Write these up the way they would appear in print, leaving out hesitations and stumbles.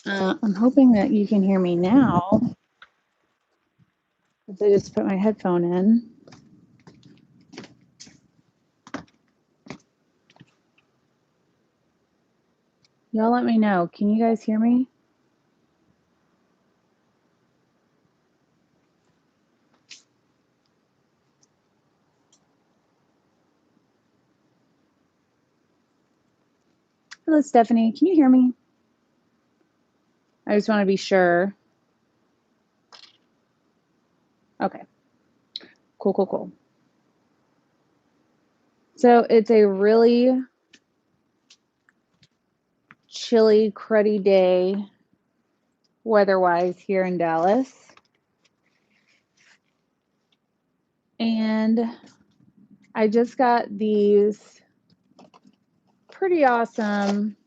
I'm hoping that you can hear me now, because I just put my headphone in. Y'all let me know. Can you guys hear me? Hello, Stephanie. Can you hear me? I just want to be sure. Okay. Cool. So it's a really chilly, cruddy day weather-wise here in Dallas. And I just got these pretty awesome,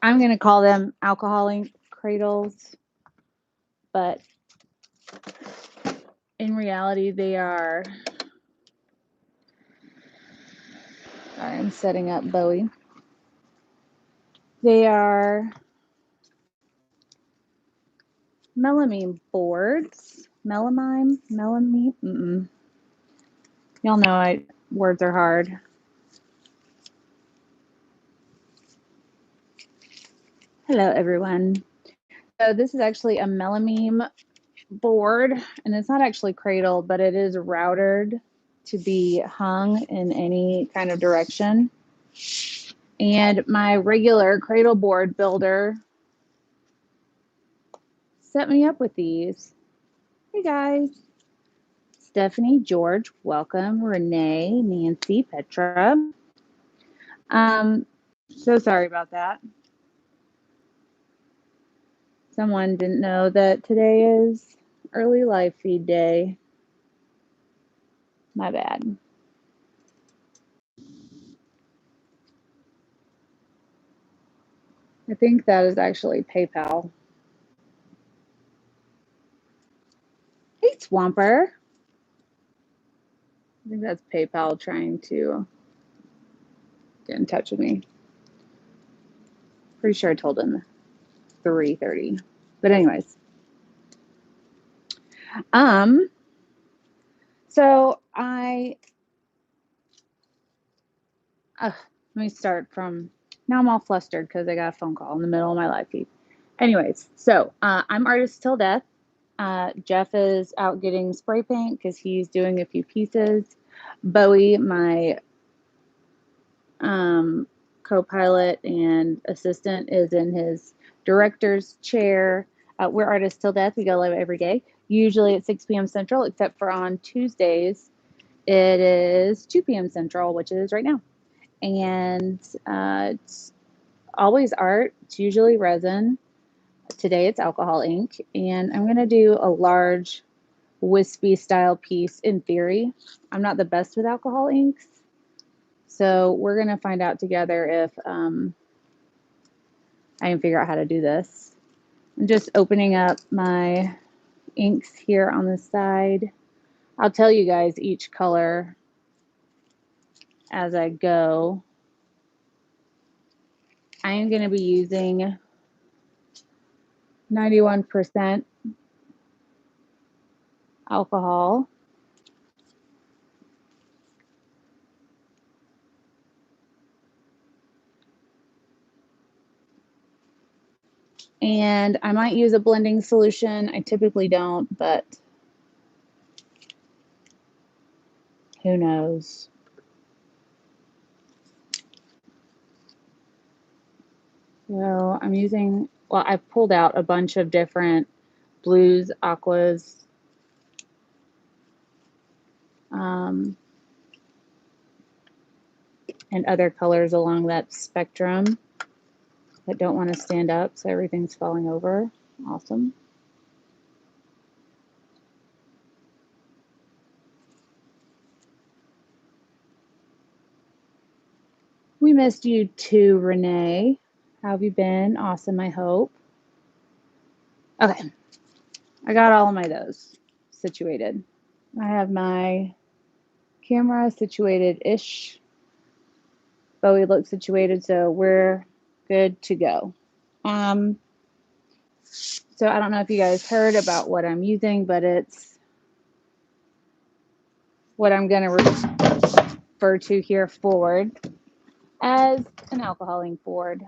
I'm going to call them alcohol ink cradles, but in reality they are, I'm setting up Bowie. They are melamine boards. Melamine? Y'all know words are hard. Hello, everyone. So this is actually a melamine board, and it's not actually cradled, but it is routered to be hung in any kind of direction. And my regular cradle board builder set me up with these. Hey guys. Stephanie, George, welcome. Renee, Nancy, Petra. So sorry about that. Someone didn't know that today is early live feed day. My bad. I think that is actually PayPal. Hey, Swamper. I think that's PayPal trying to get in touch with me. Pretty sure I told him 3:30. But anyways. So let me start from, now I'm all flustered because I got a phone call in the middle of my live feed. Anyways, so I'm Artist Till Death. Jeff is out getting spray paint because he's doing a few pieces. Bowie, my co-pilot and assistant, is in his director's chair. We're Artists Till Death. We go live every day, usually at 6 p.m. Central, except for on Tuesdays. It is 2 p.m. Central, which is right now. And it's always art. It's usually resin. Today it's alcohol ink. And I'm going to do a large wispy style piece in theory. I'm not the best with alcohol inks. So we're going to find out together if I can figure out how to do this. I'm just opening up my inks here on the side. I'll tell you guys each color as I go. I am going to be using 91% alcohol. And I might use a blending solution. I typically don't, but who knows? So I'm using, well, I've pulled out a bunch of different blues, aquas, and other colors along that spectrum that don't want to stand up, so everything's falling over. Awesome. We missed you too, Renee. How have you been? Awesome, I hope. Okay, I got all of my those situated. I have my camera situated-ish. Bowie looks situated, so we're good to go. So I don't know if you guys heard about what I'm using, but it's what I'm going to refer to here forward as an alcohol ink board.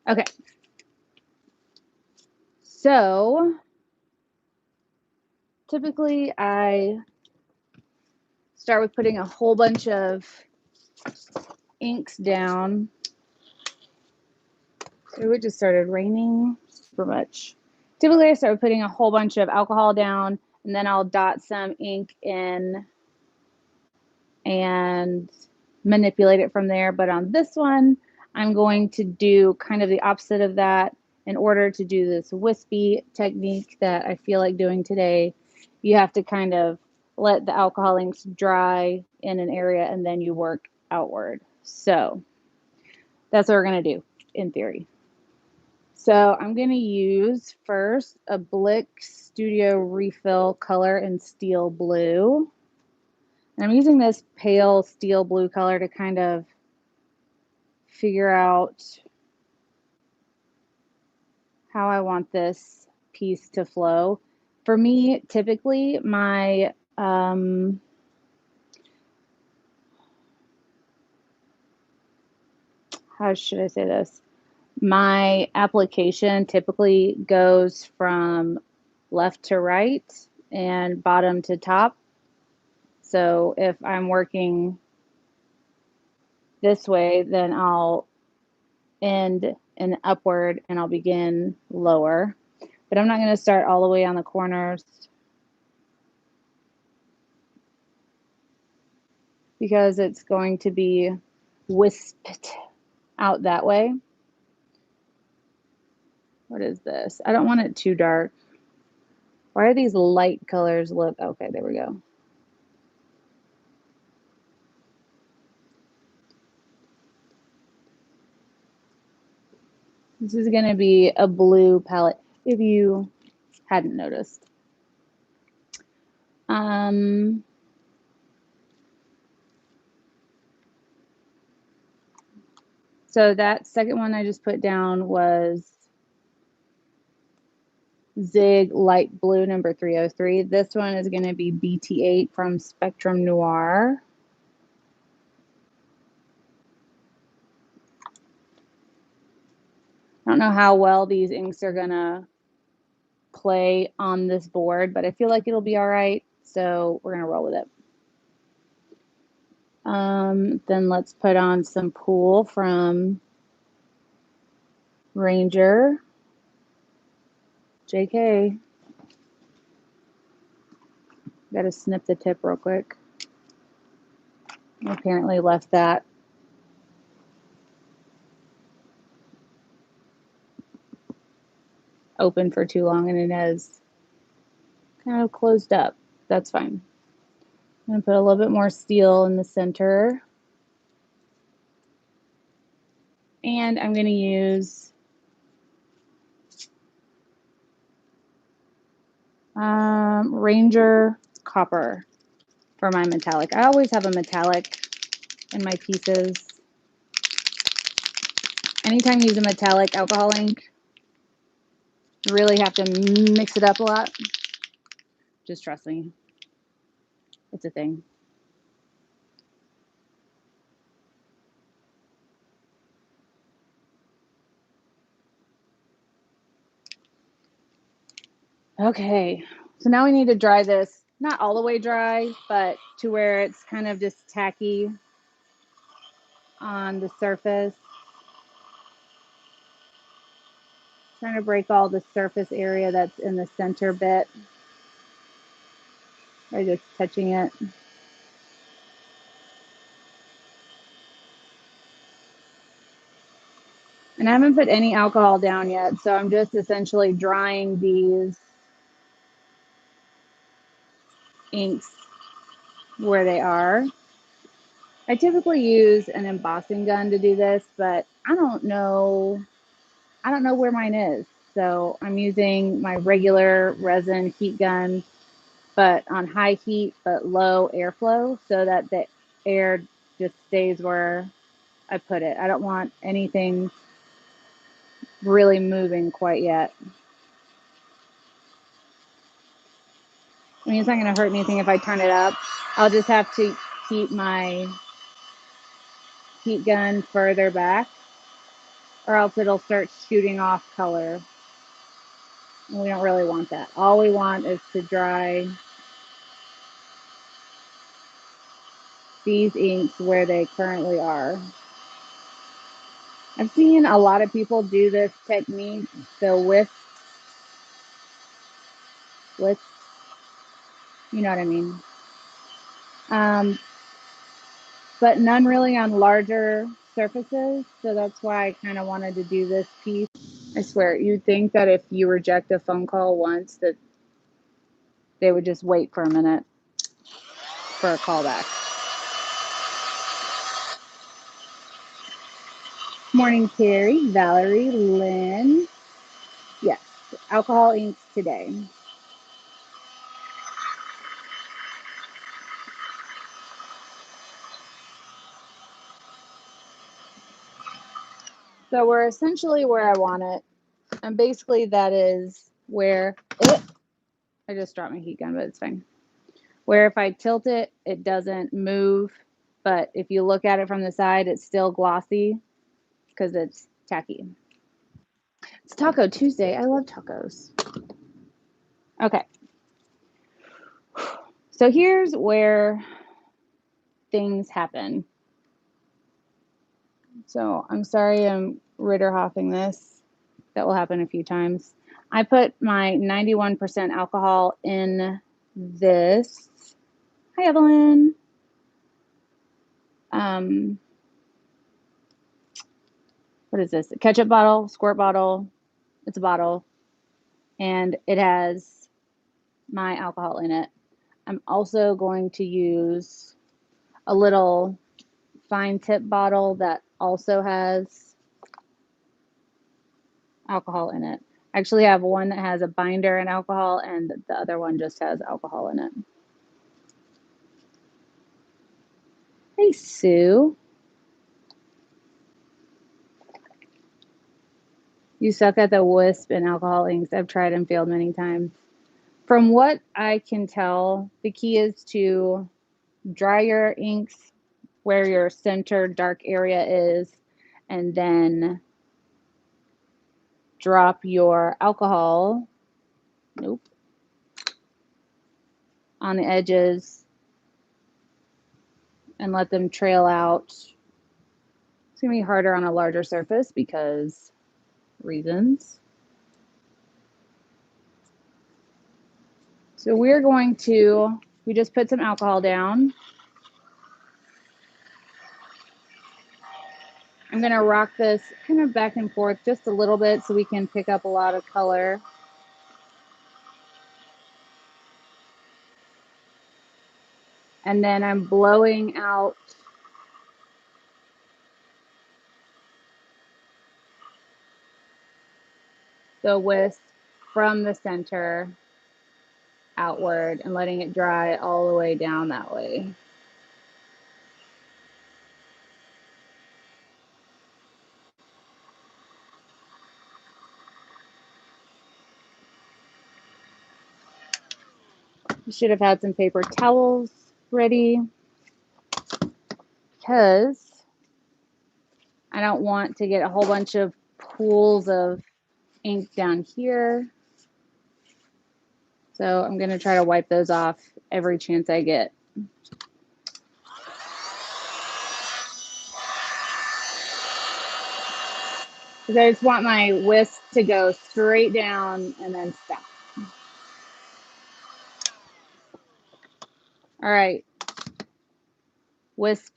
Okay. So typically I start with putting a whole bunch of inks down. It just started raining super much. Typically I start with putting a whole bunch of alcohol down, and then I'll dot some ink in and manipulate it from there. But on this one, I'm going to do kind of the opposite of that. In order to do this wispy technique that I feel like doing today, you have to kind of let the alcohol inks dry in an area and then you work outward. So that's what we're going to do in theory. So I'm going to use first a Blick Studio Refill color in Steel Blue. And I'm using this pale steel blue color to kind of figure out how I want this piece to flow. For me, typically my how should I say this? My application typically goes from left to right and bottom to top. So if I'm working this way, then I'll end and upward and I'll begin lower. But I'm not going to start all the way on the corners because it's going to be wisped out that way. What is this? I don't want it too dark. Why are these light colors look? Okay, there we go. This is going to be a blue palette if you hadn't noticed. So that second one I just put down was Zig Light Blue number 303. This one is going to be BT8 from Spectrum Noir. I don't know how well these inks are going to play on this board, but I feel like it'll be all right. So we're going to roll with it. Then let's put on some Pool from Ranger. JK. Got to snip the tip real quick. I apparently left that open for too long and it has kind of closed up. That's fine. I'm going to put a little bit more steel in the center. And I'm going to use Ranger Copper for my metallic. I always have a metallic in my pieces. Anytime you use a metallic alcohol ink, you really have to mix it up a lot. Just trust me. It's a thing. Okay, so now we need to dry this, not all the way dry, but to where it's kind of just tacky on the surface. Trying to break all the surface area that's in the center bit. Or just touching it. And I haven't put any alcohol down yet, so I'm just essentially drying these inks where they are. I typically use an embossing gun to do this, but I don't know where mine is. So I'm using my regular resin heat gun but on high heat, but low airflow, so that the air just stays where I put it. I don't want anything really moving quite yet. I mean, it's not going to hurt anything if I turn it up. I'll just have to keep my heat gun further back, or else it'll start shooting off color. And we don't really want that. All we want is to dry these inks where they currently are. I've seen a lot of people do this technique, the wisp, you know what I mean. But none really on larger surfaces, so that's why I kind of wanted to do this piece. I swear, you'd think that if you reject a phone call once, that they would just wait for a minute for a callback. Morning, Terry, Valerie, Lynn. Yes, alcohol inks today. So we're essentially where I want it. And basically that is where, I just dropped my heat gun, but it's fine. Where if I tilt it, it doesn't move. But if you look at it from the side, it's still glossy because it's tacky. It's Taco Tuesday. I love tacos. Okay. So here's where things happen. So I'm sorry I'm Ritterhoffing this. That will happen a few times. I put my 91% alcohol in this. Hi, Evelyn. What is this? A ketchup bottle, squirt bottle. It's a bottle. And it has my alcohol in it. I'm also going to use a little fine tip bottle that also has alcohol in it. I actually have one that has a binder and alcohol, and the other one just has alcohol in it. Hey, Sue. You suck at the wisp and alcohol inks. I've tried and failed many times. From what I can tell, the key is to dry your inks where your center dark area is, and then drop your alcohol, on the edges and let them trail out. It's going to be harder on a larger surface because reasons. So we're going to, we just put some alcohol down. I'm going to rock this kind of back and forth just a little bit so we can pick up a lot of color. And then I'm blowing out the wisp from the center outward and letting it dry all the way down that way. You should have had some paper towels ready because I don't want to get a whole bunch of pools of ink down here. So I'm going to try to wipe those off every chance I get. Because I just want my wisp to go straight down and then stop. All right. Wisp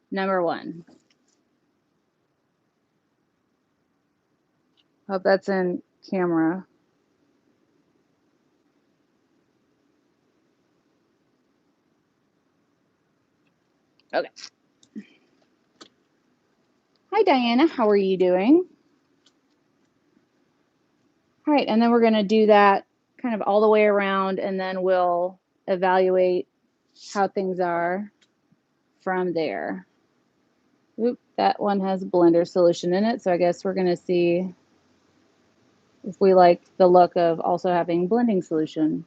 number 1. Hope that's in camera. Okay. Hi, Diana. How are you doing? All right, and then we're going to do that kind of all the way around, and then we'll evaluate how things are from there. Oop, that one has blender solution in it, so I guess we're going to see if we like the look of also having blending solution.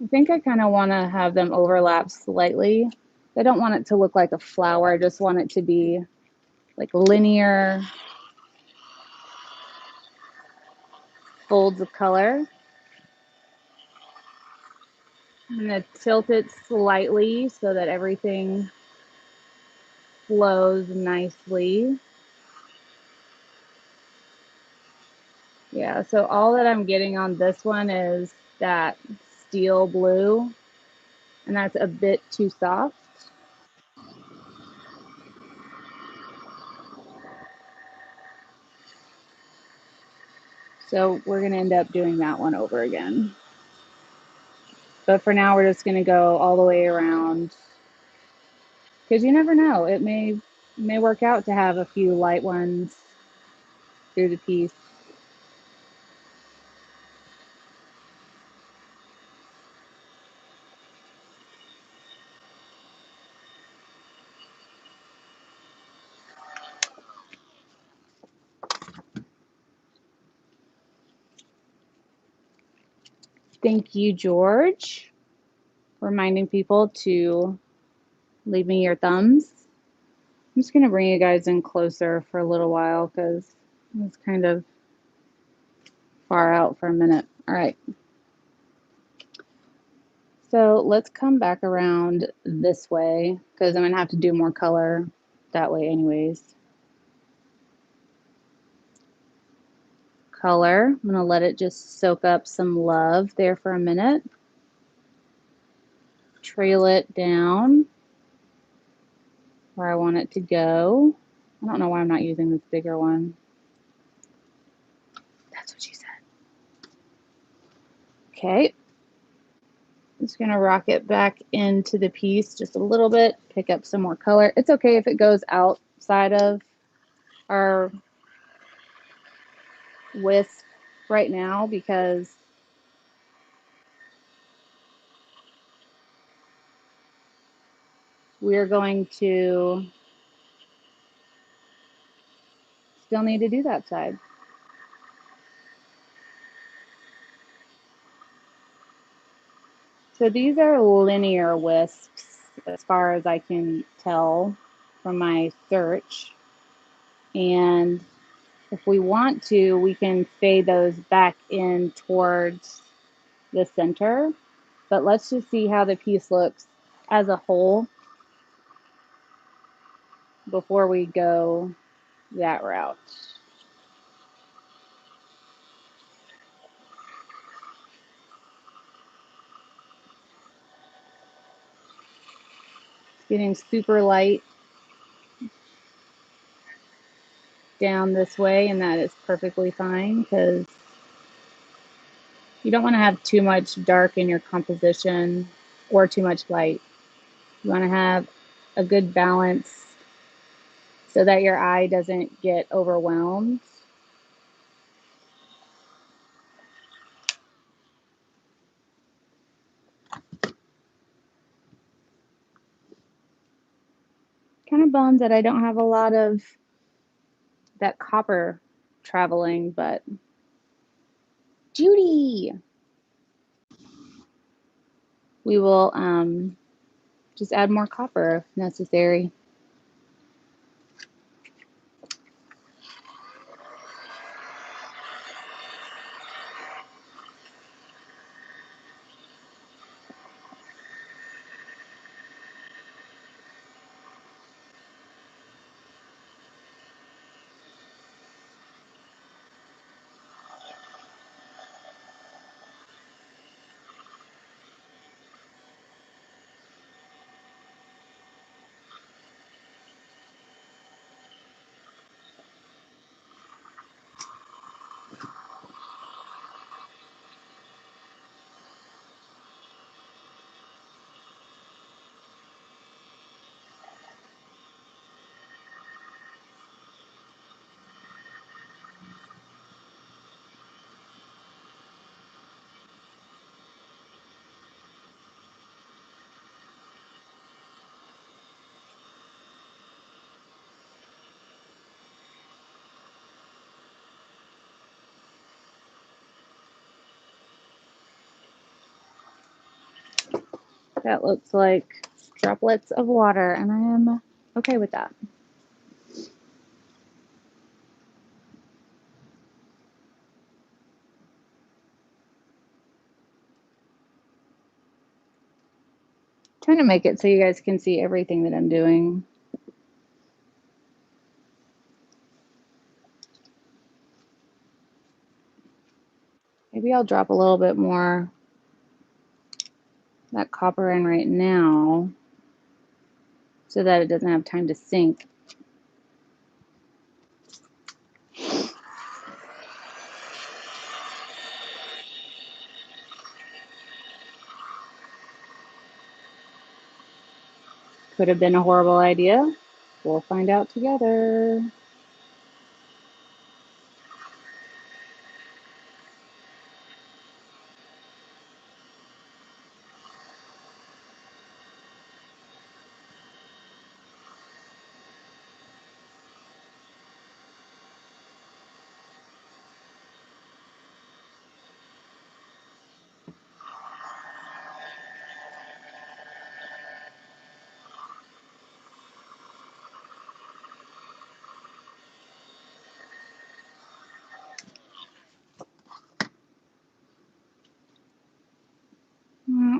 I think I kind of want to have them overlap slightly. I don't want it to look like a flower. I just want it to be like linear folds of color. I'm going to tilt it slightly so that everything flows nicely. Yeah, so all that I'm getting on this one is that steel blue, and that's a bit too soft. So we're going to end up doing that one over again. But for now, we're just going to go all the way around, because you never know. It may work out to have a few light ones through the piece. Thank you, George, reminding people to leave me your thumbs. I'm just going to bring you guys in closer for a little while because it's kind of far out for a minute. All right. So let's come back around this way because I'm going to have to do more color that way anyways. Color. I'm going to let it just soak up some love there for a minute. Trail it down where I want it to go. I don't know why I'm not using this bigger one. That's what she said. Okay. Just going to rock it back into the piece just a little bit, pick up some more color. It's okay if it goes outside of our wisp right now because we're going to still need to do that side. So these are linear wisps as far as I can tell from my search. And if we want to, we can fade those back in towards the center. But let's just see how the piece looks as a whole before we go that route. It's getting super light down this way, and that is perfectly fine because you don't want to have too much dark in your composition or too much light. You want to have a good balance so that your eye doesn't get overwhelmed. Kind of bummed that I don't have a lot of that copper traveling, but Judy, we will just add more copper if necessary. That looks like droplets of water, and I am okay with that. Trying to make it so you guys can see everything that I'm doing. Maybe I'll drop a little bit more that copper in right now so that it doesn't have time to sink. Could have been a horrible idea. We'll find out together.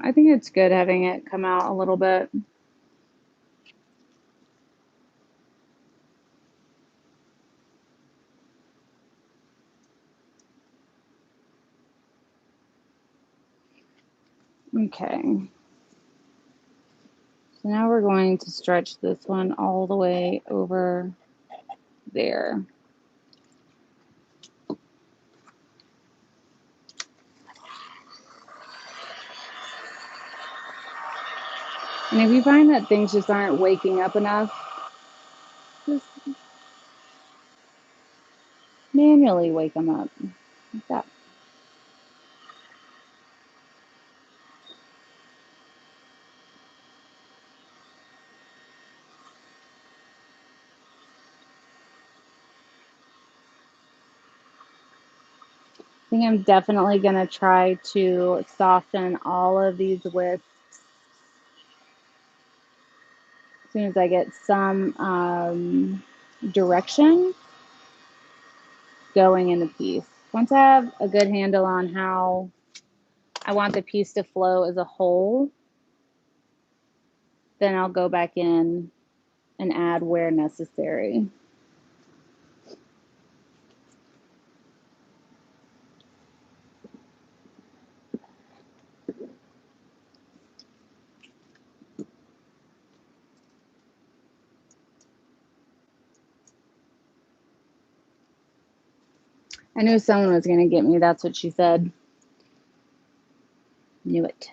I think it's good having it come out a little bit. Okay. So now we're going to stretch this one all the way over there. And if you find that things just aren't waking up enough, just manually wake them up. Like that. I think I'm definitely going to try to soften all of these wisps as soon as I get some direction going in the piece. Once I have a good handle on how I want the piece to flow as a whole, then I'll go back in and add where necessary. I knew someone was going to get me. That's what she said. Knew it.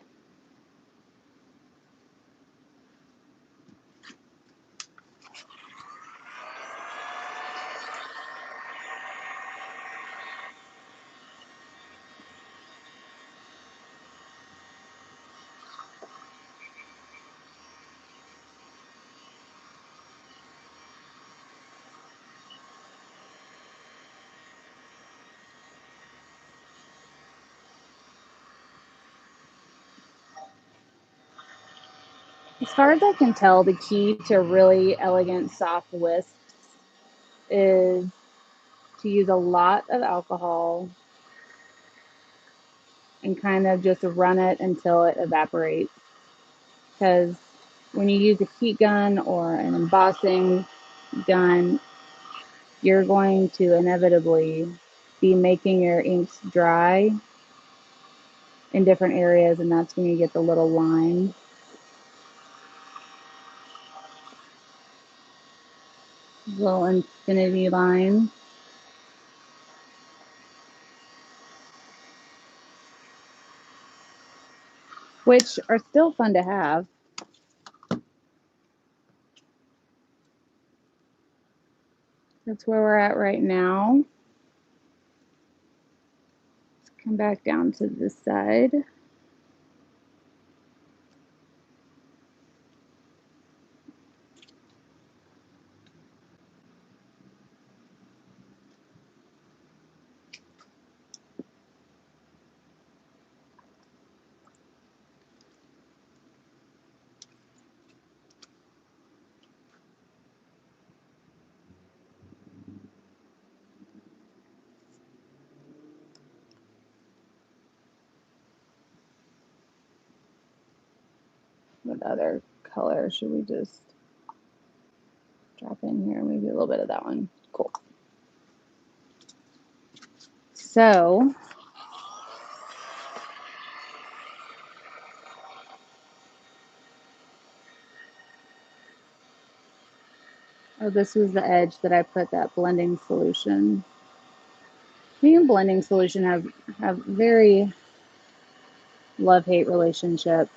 As far as I can tell, the key to really elegant soft wisps is to use a lot of alcohol and kind of just run it until it evaporates. Because when you use a heat gun or an embossing gun, you're going to inevitably be making your inks dry in different areas, and that's when you get the little lines. Little infinity lines. Which are still fun to have. That's where we're at right now. Let's come back down to this side. What other color should we just drop in here? Maybe a little bit of that one. Cool. So oh, this was the edge that I put that blending solution. Me and blending solution have very love-hate relationship.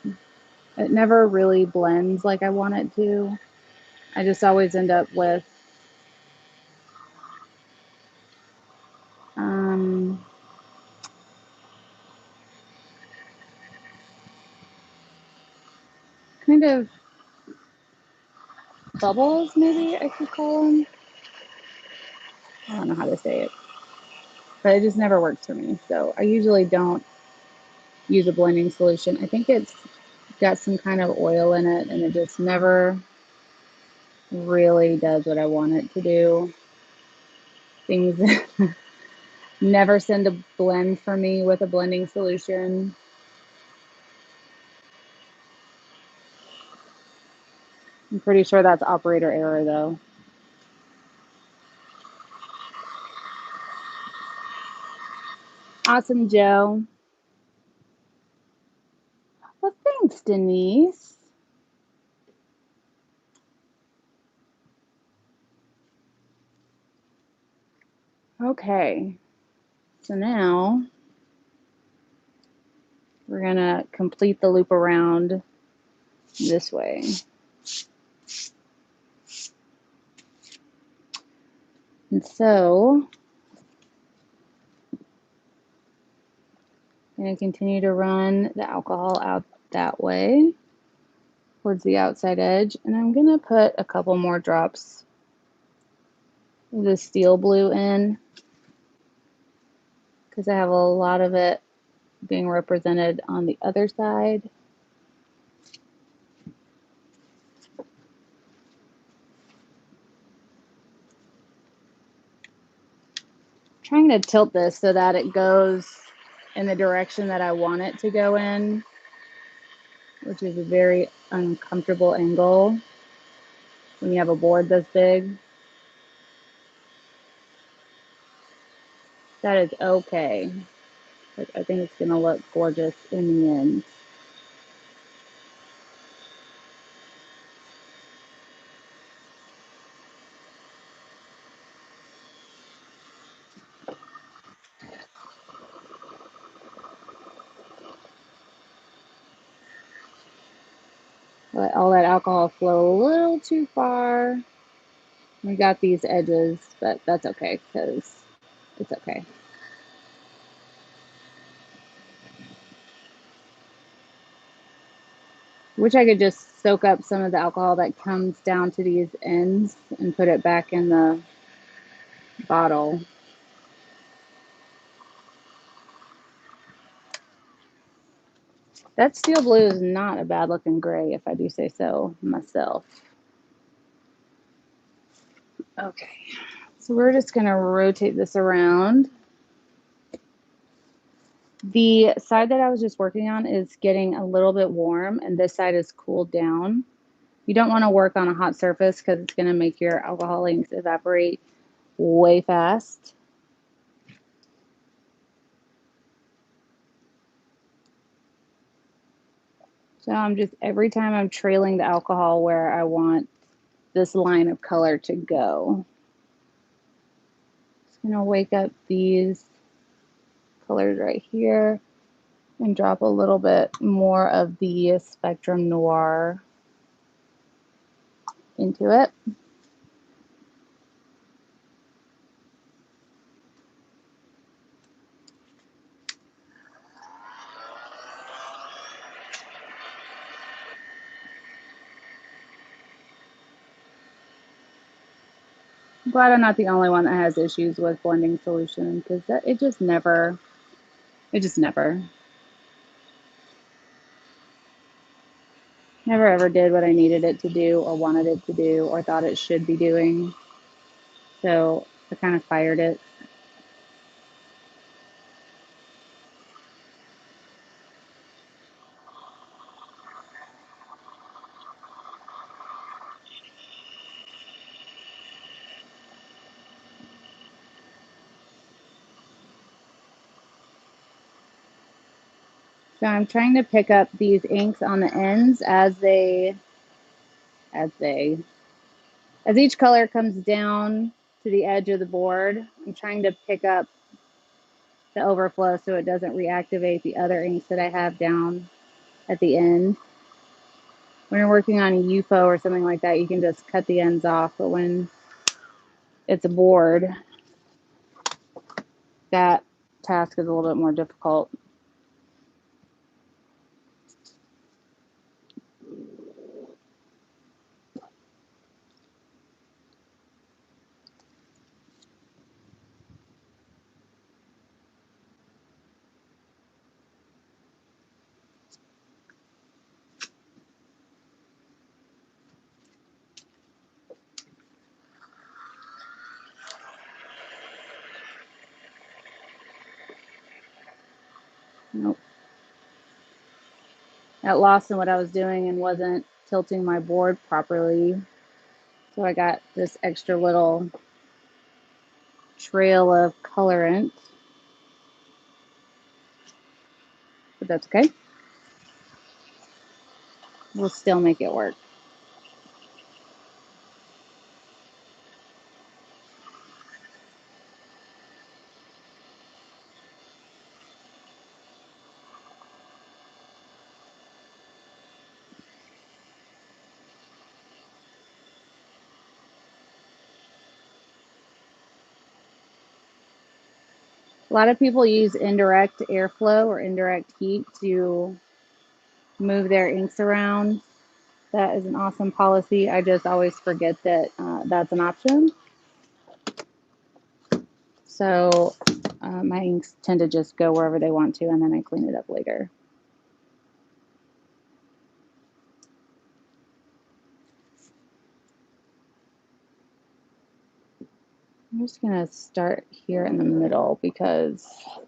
It never really blends like I want it to. I just always end up with kind of bubbles, maybe I could call them. I don't know how to say it, but it just never works for me. So I usually don't use a blending solution. I think it's got some kind of oil in it, and it just never really does what I want it to do. Things never send a blend for me with a blending solution. I'm pretty sure that's operator error though. Awesome, Joe. Well, thanks, Denise. Okay, so now we're gonna complete the loop around this way. And so I'm gonna continue to run the alcohol out that way towards the outside edge, and I'm gonna put a couple more drops of the steel blue in because I have a lot of it being represented on the other side. Trying to tilt this so that it goes in the direction that I want it to go in, which is a very uncomfortable angle when you have a board this big. That is okay. But I think it's going to look gorgeous in the end. Let all that alcohol flow a little too far. We got these edges, but that's okay because it's okay. Wish I could just soak up some of the alcohol that comes down to these ends and put it back in the bottle. That steel blue is not a bad looking gray, if I do say so myself. Okay, so we're just gonna rotate this around. The side that I was just working on is getting a little bit warm, and this side is cooled down. You don't want to work on a hot surface because it's going to make your alcohol inks evaporate way fast. So I'm just, every time I'm trailing the alcohol where I want this line of color to go. Just going to wake up these colors right here and drop a little bit more of the Spectrum Noir into it. I'm glad I'm not the only one that has issues with blending solution because it just never never ever did what I needed it to do or wanted it to do or thought it should be doing. So I kind of fired it. So I'm trying to pick up these inks on the ends as each color comes down to the edge of the board. I'm trying to pick up the overflow so it doesn't reactivate the other inks that I have down at the end. When you're working on a UFO or something like that, you can just cut the ends off, but when it's a board, that task is a little bit more difficult. Nope. Got lost in what I was doing and wasn't tilting my board properly. So I got this extra little trail of colorant. But that's okay. We'll still make it work. A lot of people use indirect airflow or indirect heat to move their inks around. That is an awesome policy. I just always forget that that's an option. So my inks tend to just go wherever they want to, and then I clean it up later. I'm just going to start here in the middle because I'm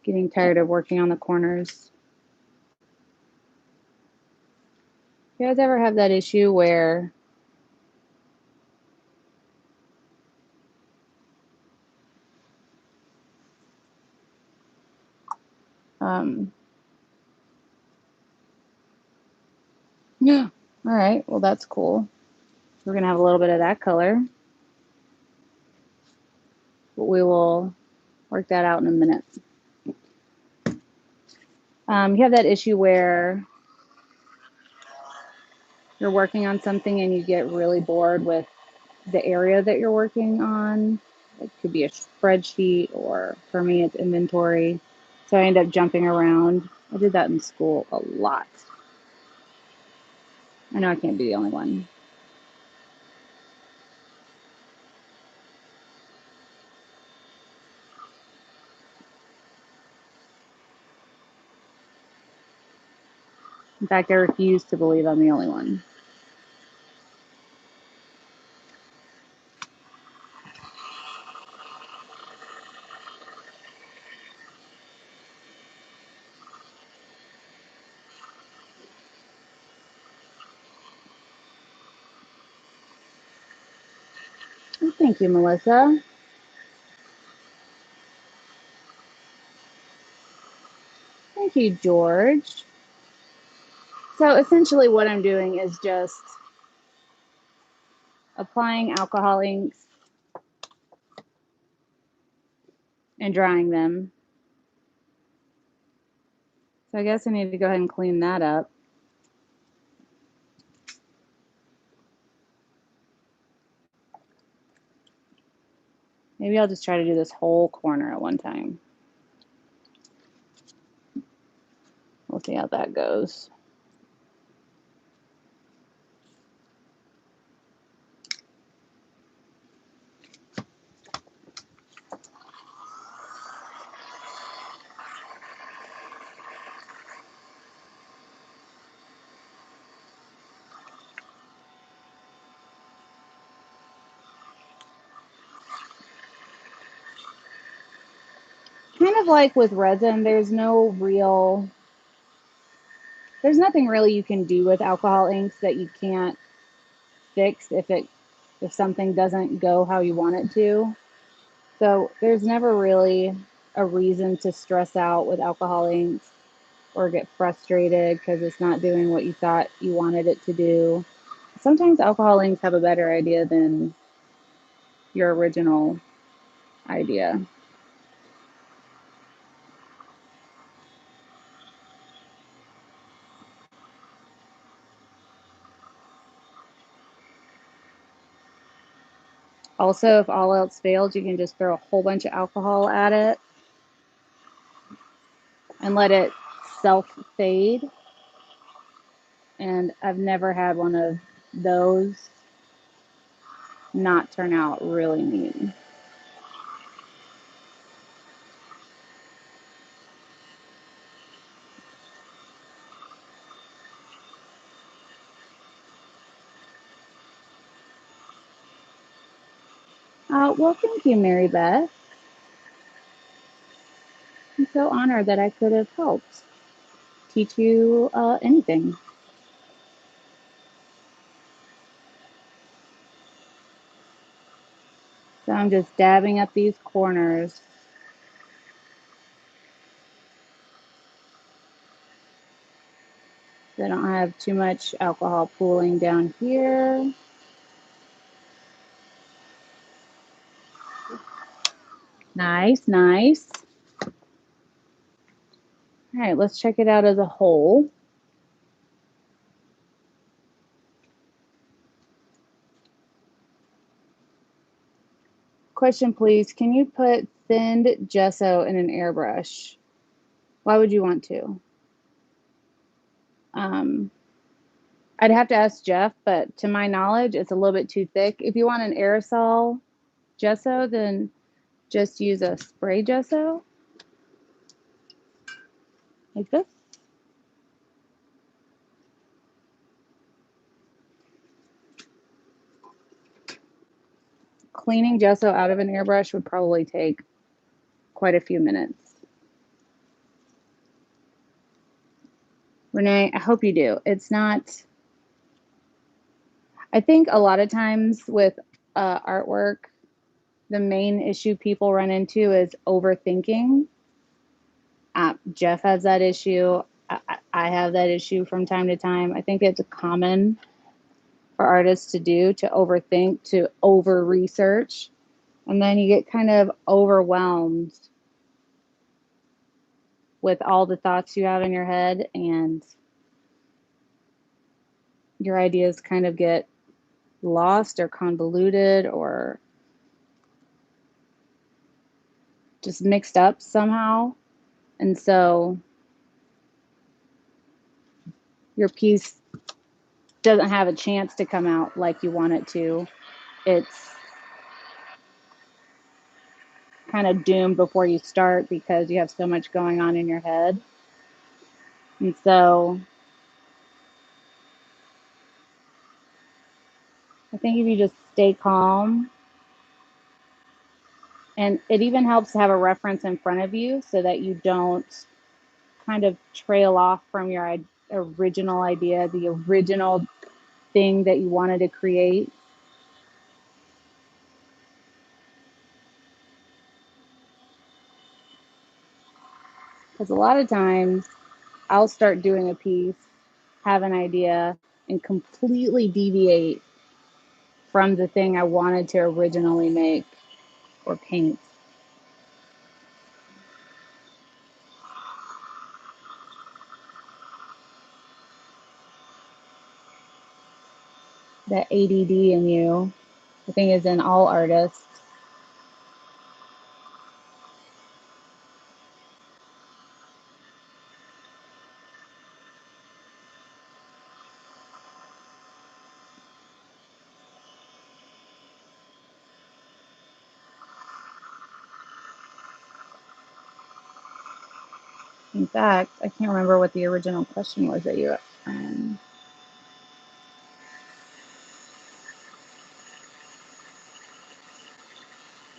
getting tired of working on the corners. You guys ever have that issue where yeah, all right, well, that's cool. We're going to have a little bit of that color, but we will work that out in a minute. You have that issue where you're working on something and you get really bored with the area that you're working on. It could be a spreadsheet, or for me, it's inventory. So I end up jumping around. I did that in school a lot. I know I can't be the only one. In fact, I refuse to believe I'm the only one. Well, thank you, Melissa. Thank you, George. So essentially what I'm doing is just applying alcohol inks and drying them. So I guess I need to go ahead and clean that up. Maybe I'll just try to do this whole corner at one time. We'll see how that goes. Kind of like with resin, there's nothing really you can do with alcohol inks that you can't fix if something doesn't go how you want it to. So there's never really a reason to stress out with alcohol inks or get frustrated because it's not doing what you thought you wanted it to do. Sometimes alcohol inks have a better idea than your original idea. Also, if all else fails, you can just throw a whole bunch of alcohol at it and let it self fade. And I've never had one of those not turn out really neat. Well, thank you, Mary Beth. I'm so honored that I could have helped teach you anything. So I'm just dabbing up these corners. So I don't have too much alcohol pooling down here. Nice, nice. All right, let's check it out as a whole. Question, please. Can you put thinned gesso in an airbrush? Why would you want to? I'd have to ask Jeff, but to my knowledge, it's a little bit too thick. If you want an aerosol gesso, then just use a spray gesso like this. Cleaning gesso out of an airbrush would probably take quite a few minutes. Renee, I hope you do. It's not, I think a lot of times with artwork, the main issue people run into is overthinking. Jeff has that issue. I have that issue from time to time. I think it's common for artists to do, to overthink, to over research. And then you get kind of overwhelmed with all the thoughts you have in your head, and your ideas kind of get lost or convoluted or just mixed up somehow. And so your piece doesn't have a chance to come out like you want it to. It's kind of doomed before you start because you have so much going on in your head. And so I think if you just stay calm, and it even helps to have a reference in front of you so that you don't kind of trail off from your original idea, the original thing that you wanted to create. Because a lot of times I'll start doing a piece, have an idea, and completely deviate from the thing I wanted to originally make or paint. That ADD in you, I think, is in all artists. In fact, I can't remember what the original question was that you.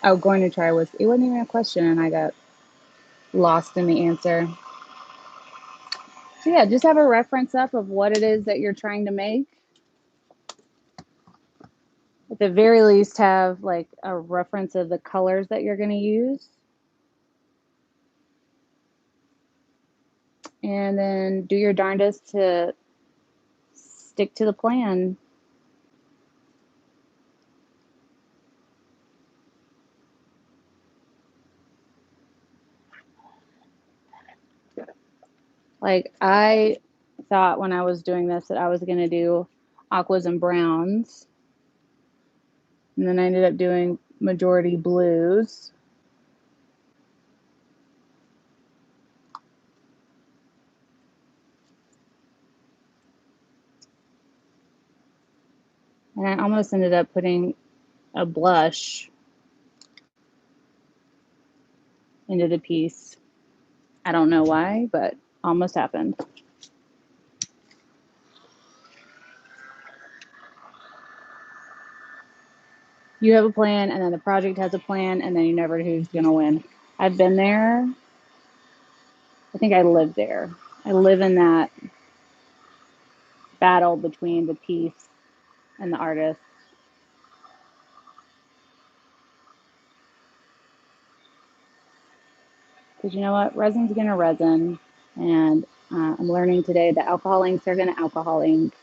Oh, going to try was, it wasn't even a question, and I got lost in the answer. So yeah, just have a reference up of what it is that you're trying to make. At the very least, have like a reference of the colors that you're going to use. and then do your darndest to stick to the plan. Like, I thought when I was doing this that I was going to do aquas and browns. And then I ended up doing majority blues. And I almost ended up putting a blush into the piece. I don't know why, but almost happened. You have a plan, and then the project has a plan, and then you never know who's going to win. I've been there. I think I live there. I live in that battle between the piece and the artist. Because you know what? Resin's going to resin. And I'm learning today that alcohol inks are going to alcohol ink.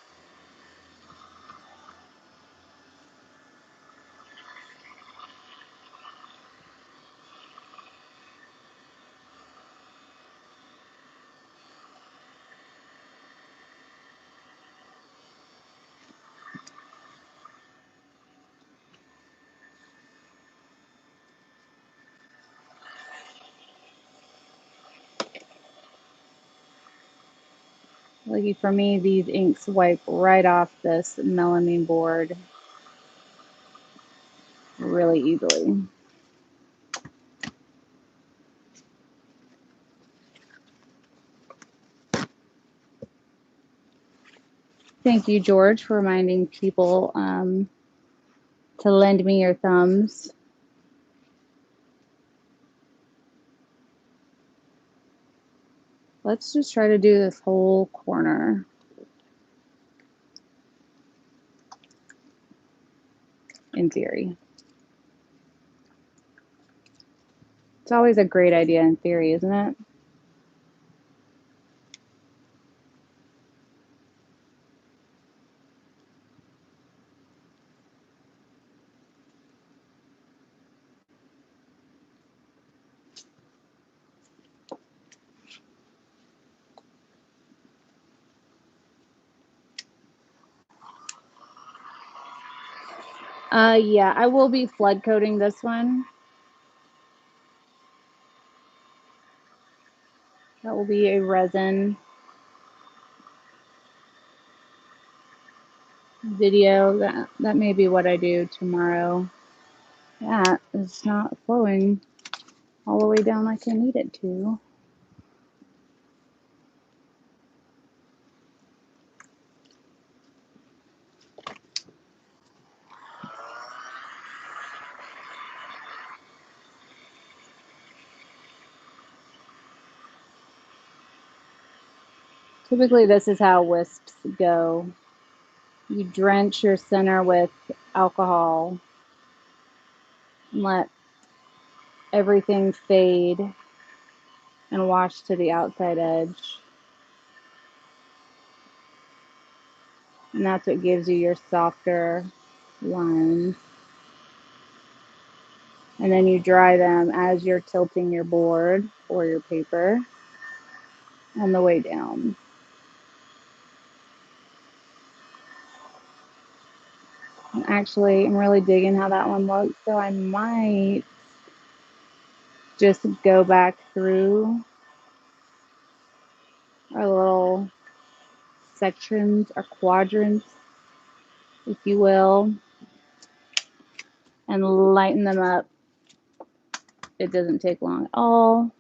Lucky for me, these inks wipe right off this melamine board really easily. Thank you, George, for reminding people to lend me your thumbs. Let's just try to do this whole corner. In theory. It's always a great idea in theory, isn't it? Yeah, I will be flood coating this one. That will be a resin video. That may be what I do tomorrow. That is not flowing all the way down like I need it to. Typically, this is how wisps go. You drench your center with alcohol and let everything fade and wash to the outside edge. And that's what gives you your softer lines. And then you dry them as you're tilting your board or your paper on the way down. And actually, I'm really digging how that one looks, so I might just go back through our little sections or quadrants, if you will, and lighten them up. It doesn't take long at all.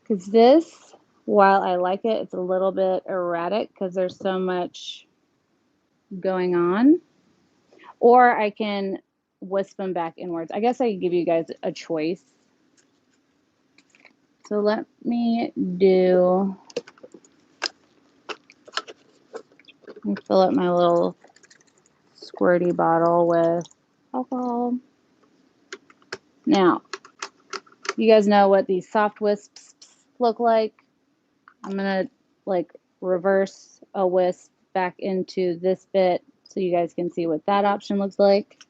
Because this, while I like it, it's a little bit erratic because there's so much going on. Or I can wisp them back inwards. I guess I could give you guys a choice. So let me fill up my little squirty bottle with alcohol. Now, you guys know what these soft wisps look like. I'm gonna like reverse a wisp back into this bit so you guys can see what that option looks like.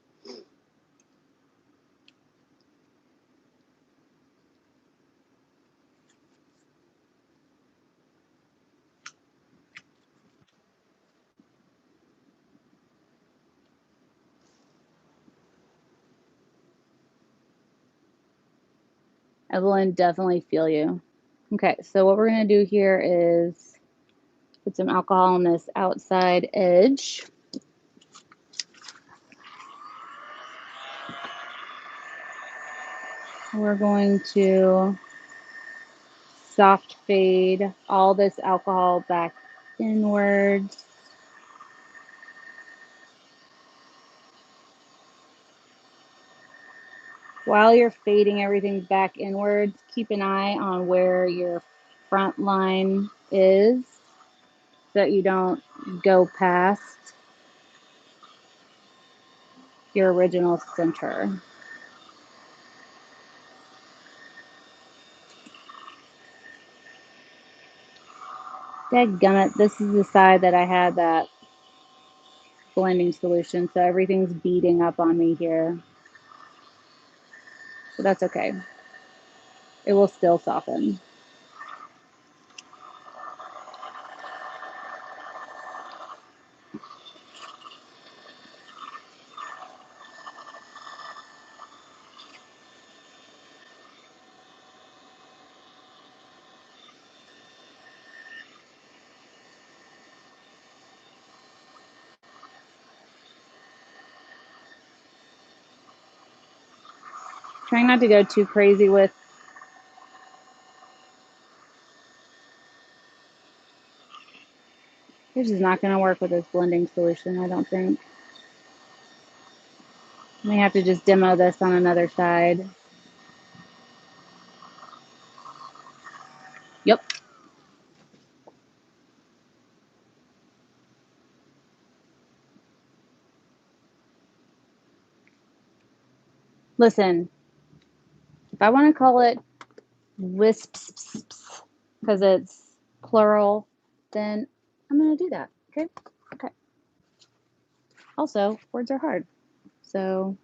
Evelyn, definitely feel you. Okay, so what we're gonna do here is put some alcohol on this outside edge. We're going to soft fade all this alcohol back inwards. While you're fading everything back inwards, keep an eye on where your front line is so that you don't go past your original center. Dadgummit, this is the side that I had that blending solution, so everything's beating up on me here. So that's okay. It will still soften. Trying not to go too crazy with this is not going to work with this blending solution, I don't think. I may have to just demo this on another side. Yep. Listen, if I want to call it wisps because it's plural, then I'm going to do that. Okay. Okay. Also, words are hard. So,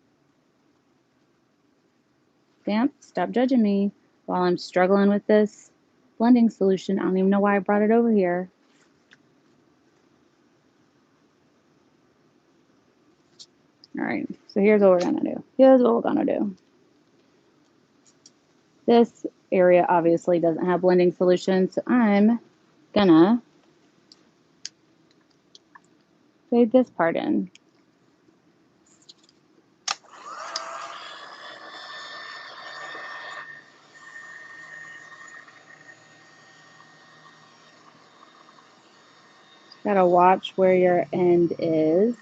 Vamp, stop judging me while I'm struggling with this blending solution. I don't even know why I brought it over here. All right. So here's what we're going to do. Here's what we're going to do. This area obviously doesn't have blending solution, so I'm gonna fade this part in. Gotta watch where your end is.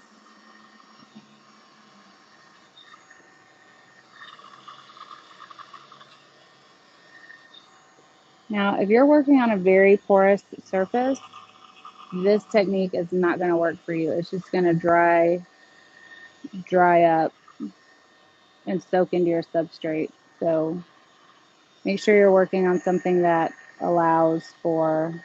Now, if you're working on a very porous surface, this technique is not going to work for you. It's just going to dry up and soak into your substrate. So make sure you're working on something that allows for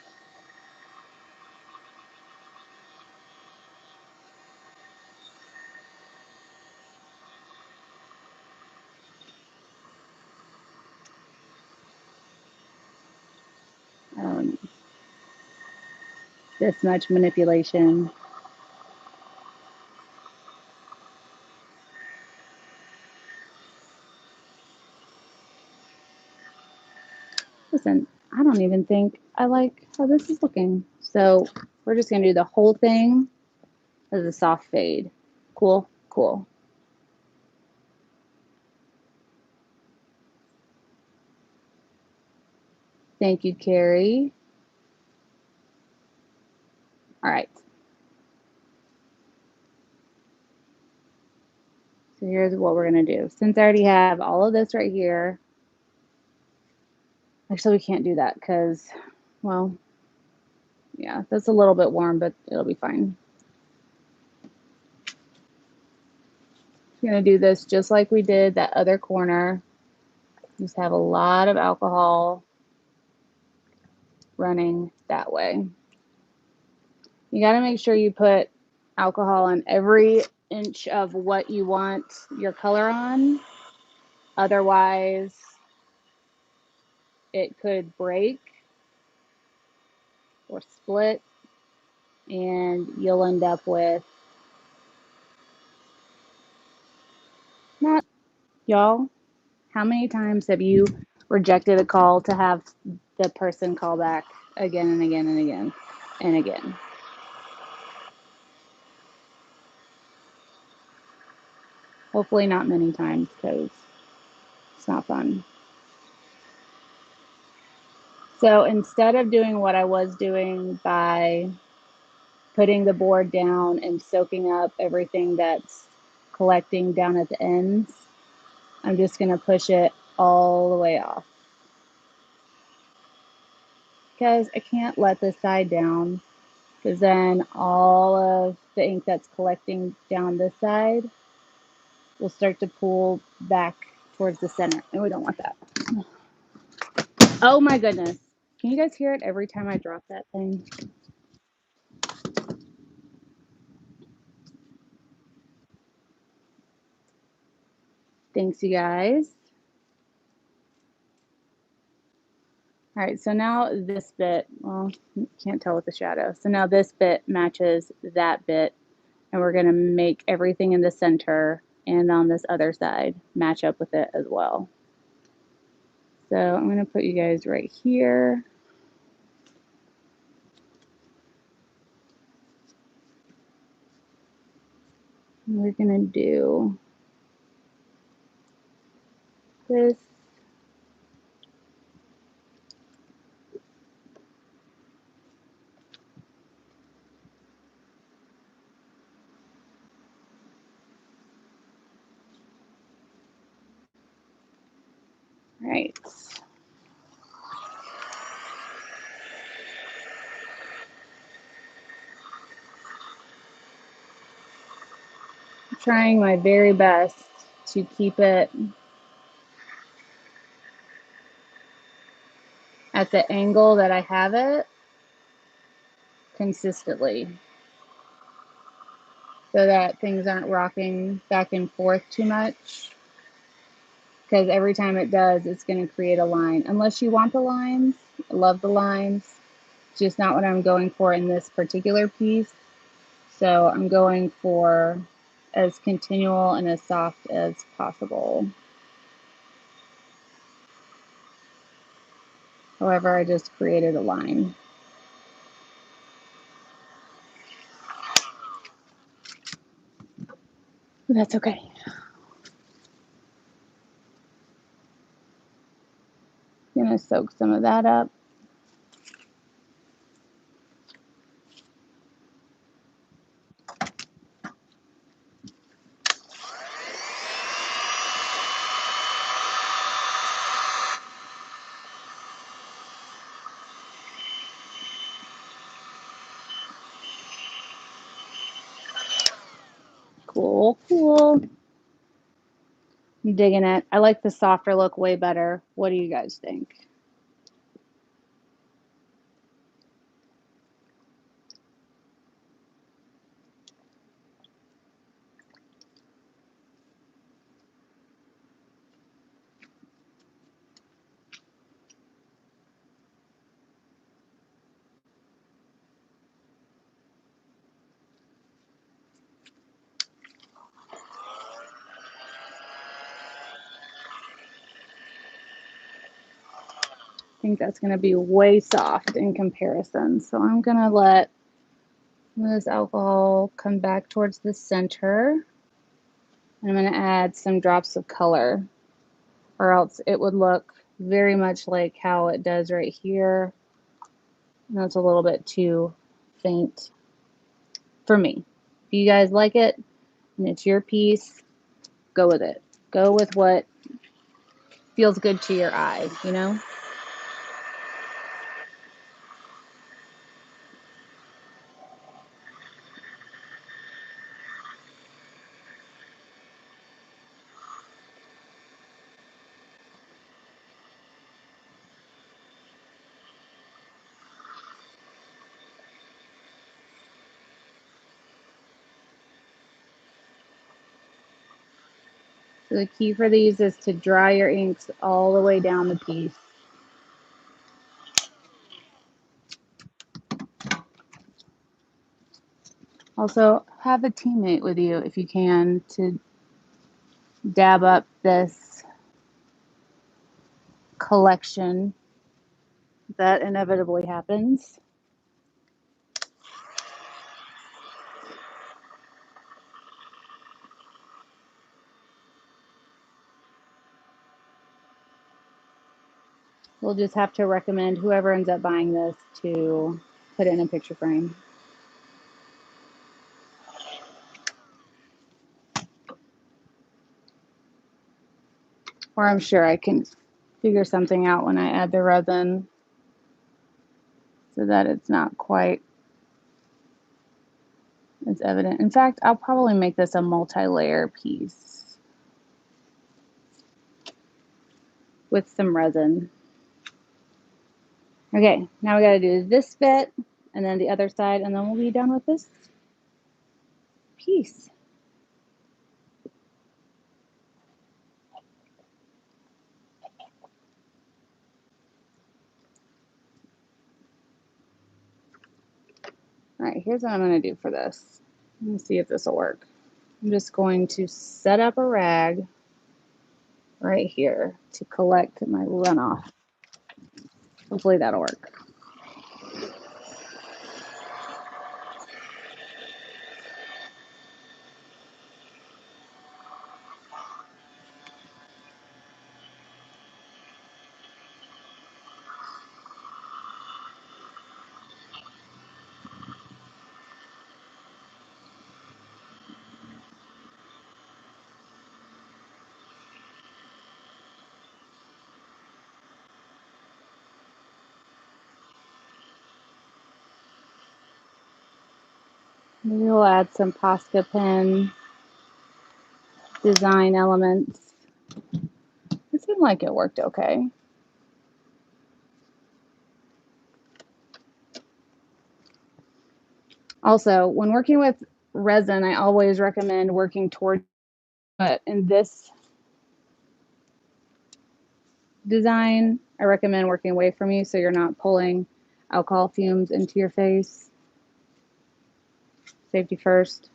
this much manipulation. Listen, I don't even think I like how this is looking. So we're just going to do the whole thing as a soft fade. Cool, cool. Thank you, Carrie. All right. So here's what we're going to do. Since I already have all of this right here, actually we can't do that because, well, yeah, that's a little bit warm, but it'll be fine. We're going to do this just like we did that other corner. Just have a lot of alcohol running that way. You got to make sure you put alcohol on every inch of what you want your color on. Otherwise, it could break or split, and you'll end up with not. Y'all, how many times have you rejected a call to have the person call back again and again and again and again? Hopefully not many times, because it's not fun. So instead of doing what I was doing by putting the board down and soaking up everything that's collecting down at the ends, I'm just going to push it all the way off, because I can't let this side down, because then all of the ink that's collecting down this side will start to pull back towards the center, and we don't want that. Oh my goodness. Can you guys hear it every time I drop that thing? Thanks, you guys. All right, so now this bit, well, you can't tell with the shadow. So now this bit matches that bit, and we're going to make everything in the center and on this other side match up with it as well. So I'm going to put you guys right here. And we're going to do this. All right. I'm trying my very best to keep it at the angle that I have it consistently, so that things aren't rocking back and forth too much, because every time it does, it's going to create a line. Unless you want the lines, I love the lines, it's just not what I'm going for in this particular piece. So I'm going for as continual and as soft as possible. However, I just created a line. That's okay. I'm going to soak some of that up. Cool, cool. I'm digging it. I like the softer look way better. What do you guys think? I think that's going to be way soft in comparison. So I'm going to let this alcohol come back towards the center. And I'm going to add some drops of color, or else it would look very much like how it does right here. And that's a little bit too faint for me. If you guys like it and it's your piece, go with it. Go with what feels good to your eye, you know? So the key for these is to dry your inks all the way down the piece. Also, have a teammate with you if you can to dab up this collection that inevitably happens. We'll just have to recommend whoever ends up buying this to put it in a picture frame. Or I'm sure I can figure something out when I add the resin so that it's not quite as evident. In fact, I'll probably make this a multi-layer piece with some resin. Okay, now we got to do this bit and then the other side, and then we'll be done with this piece. All right, here's what I'm going to do for this. Let me see if this will work. I'm just going to set up a rag right here to collect my runoff. Hopefully that'll work. Maybe we'll add some Posca pen design elements. It seemed like it worked okay. Also, when working with resin, I always recommend working toward, but in this design, I recommend working away from you so you're not pulling alcohol fumes into your face. Safety first.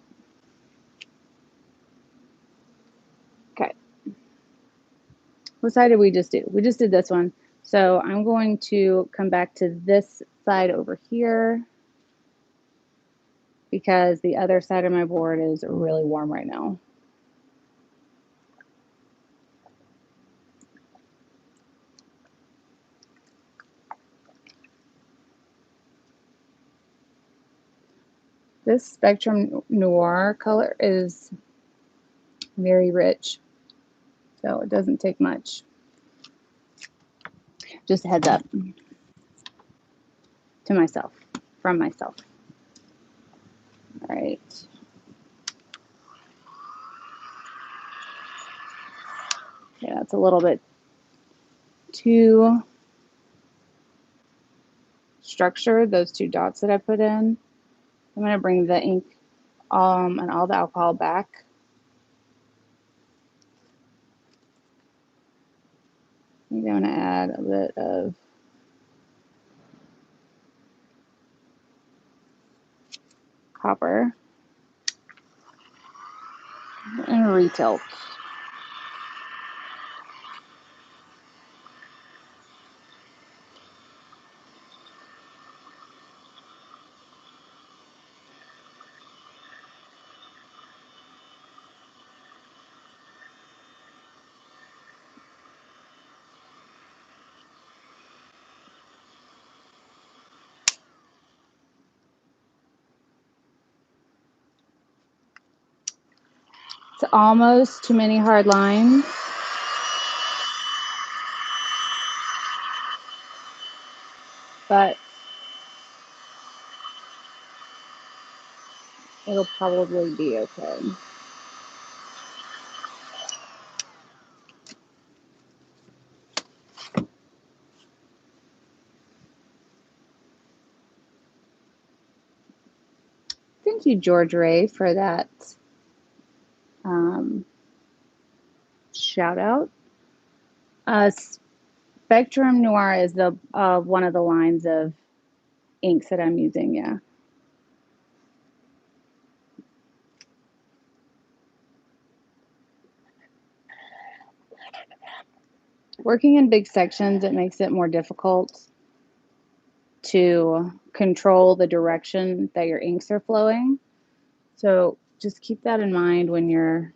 Okay. What side did we just do? We just did this one. So I'm going to come back to this side over here because the other side of my board is really warm right now. This Spectrum Noir color is very rich, so it doesn't take much. Just a heads up to myself, from myself. All right. Okay, that's a little bit too structured, those two dots that I put in. I'm going to bring the ink and all the alcohol back. I'm going to add a bit of copper and retilt. It's almost too many hard lines. But it'll probably be okay. Thank you, George Ray, for that shout out. Spectrum Noir is the one of the lines of inks that I'm using, yeah. Working in big sections, it makes it more difficult to control the direction that your inks are flowing. So just keep that in mind when you're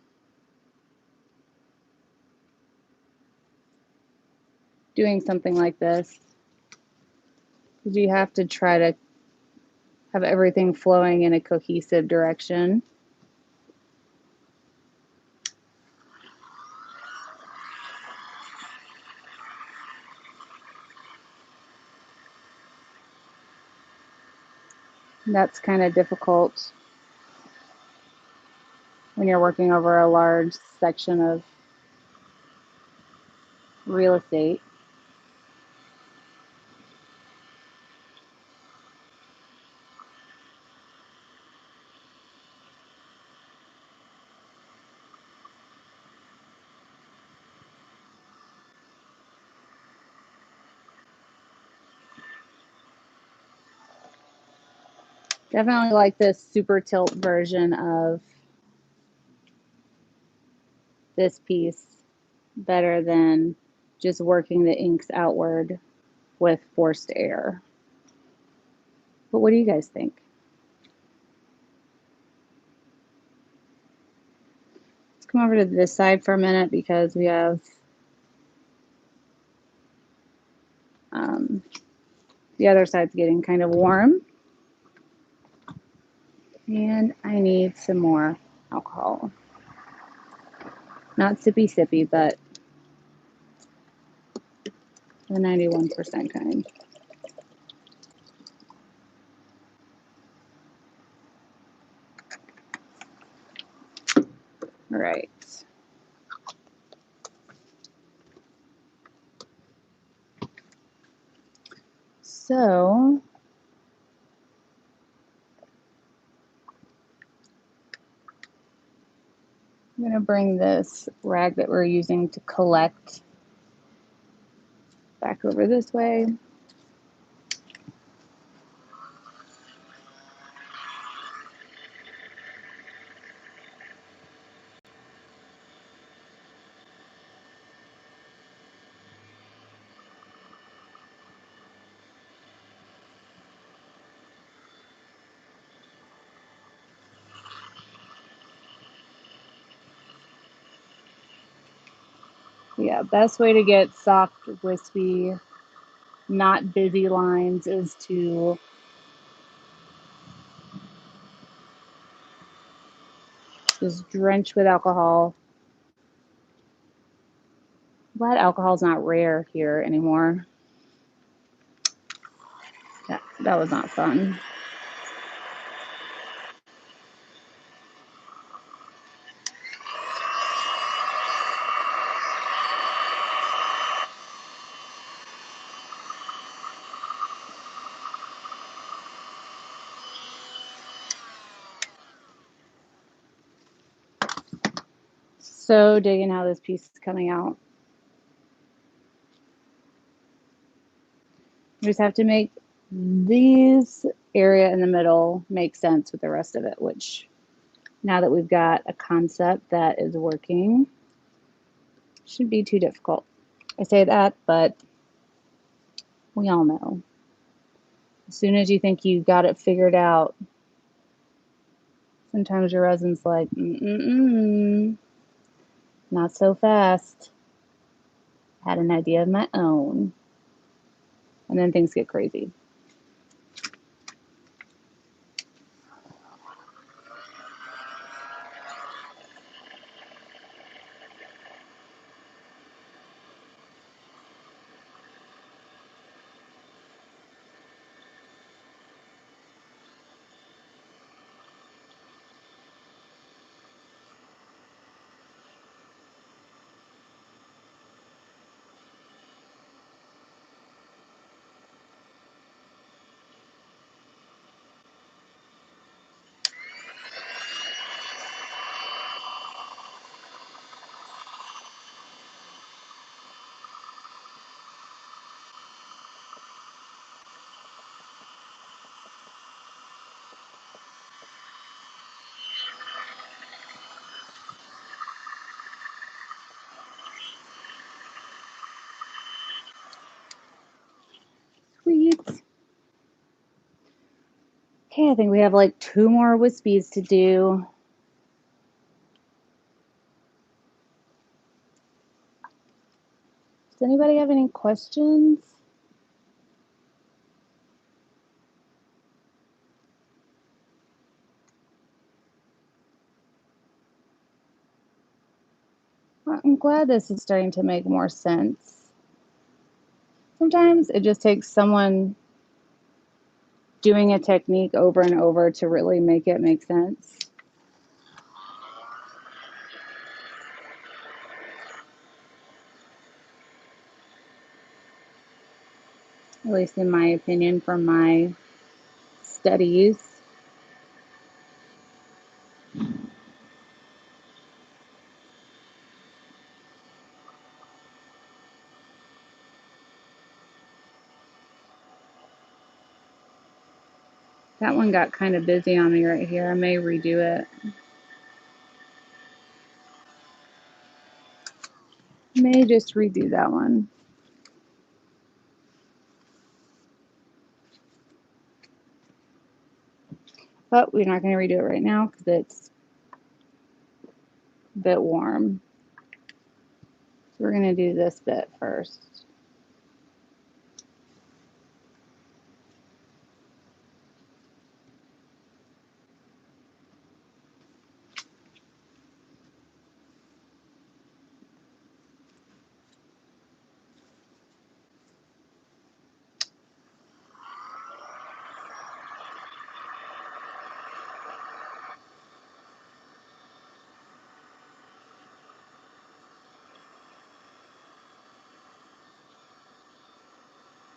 doing something like this. Because you have to try to have everything flowing in a cohesive direction. And that's kind of difficult when you're working over a large section of real estate. Definitely like this super tilt version of this piece better than just working the inks outward with forced air. But what do you guys think? Let's come over to this side for a minute because we have the other side's getting kind of warm. And I need some more alcohol. Not sippy sippy, but the 91% kind. All right. So I'm going to bring this rag that we're using to collect back over this way. Yeah, best way to get soft, wispy, not busy lines is to just drench with alcohol. Glad alcohol's not rare here anymore. That was not fun. So digging how this piece is coming out. You just have to make these area in the middle make sense with the rest of it, which now that we've got a concept that is working, shouldn't be too difficult. I say that, but we all know. As soon as you think you got it figured out, sometimes your resin's like, not so fast. I had an idea of my own. And then things get crazy. Okay, I think we have like 2 more wispies to do. Does anybody have any questions? Well, I'm glad this is starting to make more sense. Sometimes it just takes someone doing a technique over and over to really make it make sense. At least in my opinion, from my studies. That one got kind of busy on me right here. I may redo it. May just redo that one. But we're not going to redo it right now because it's a bit warm. So we're going to do this bit first.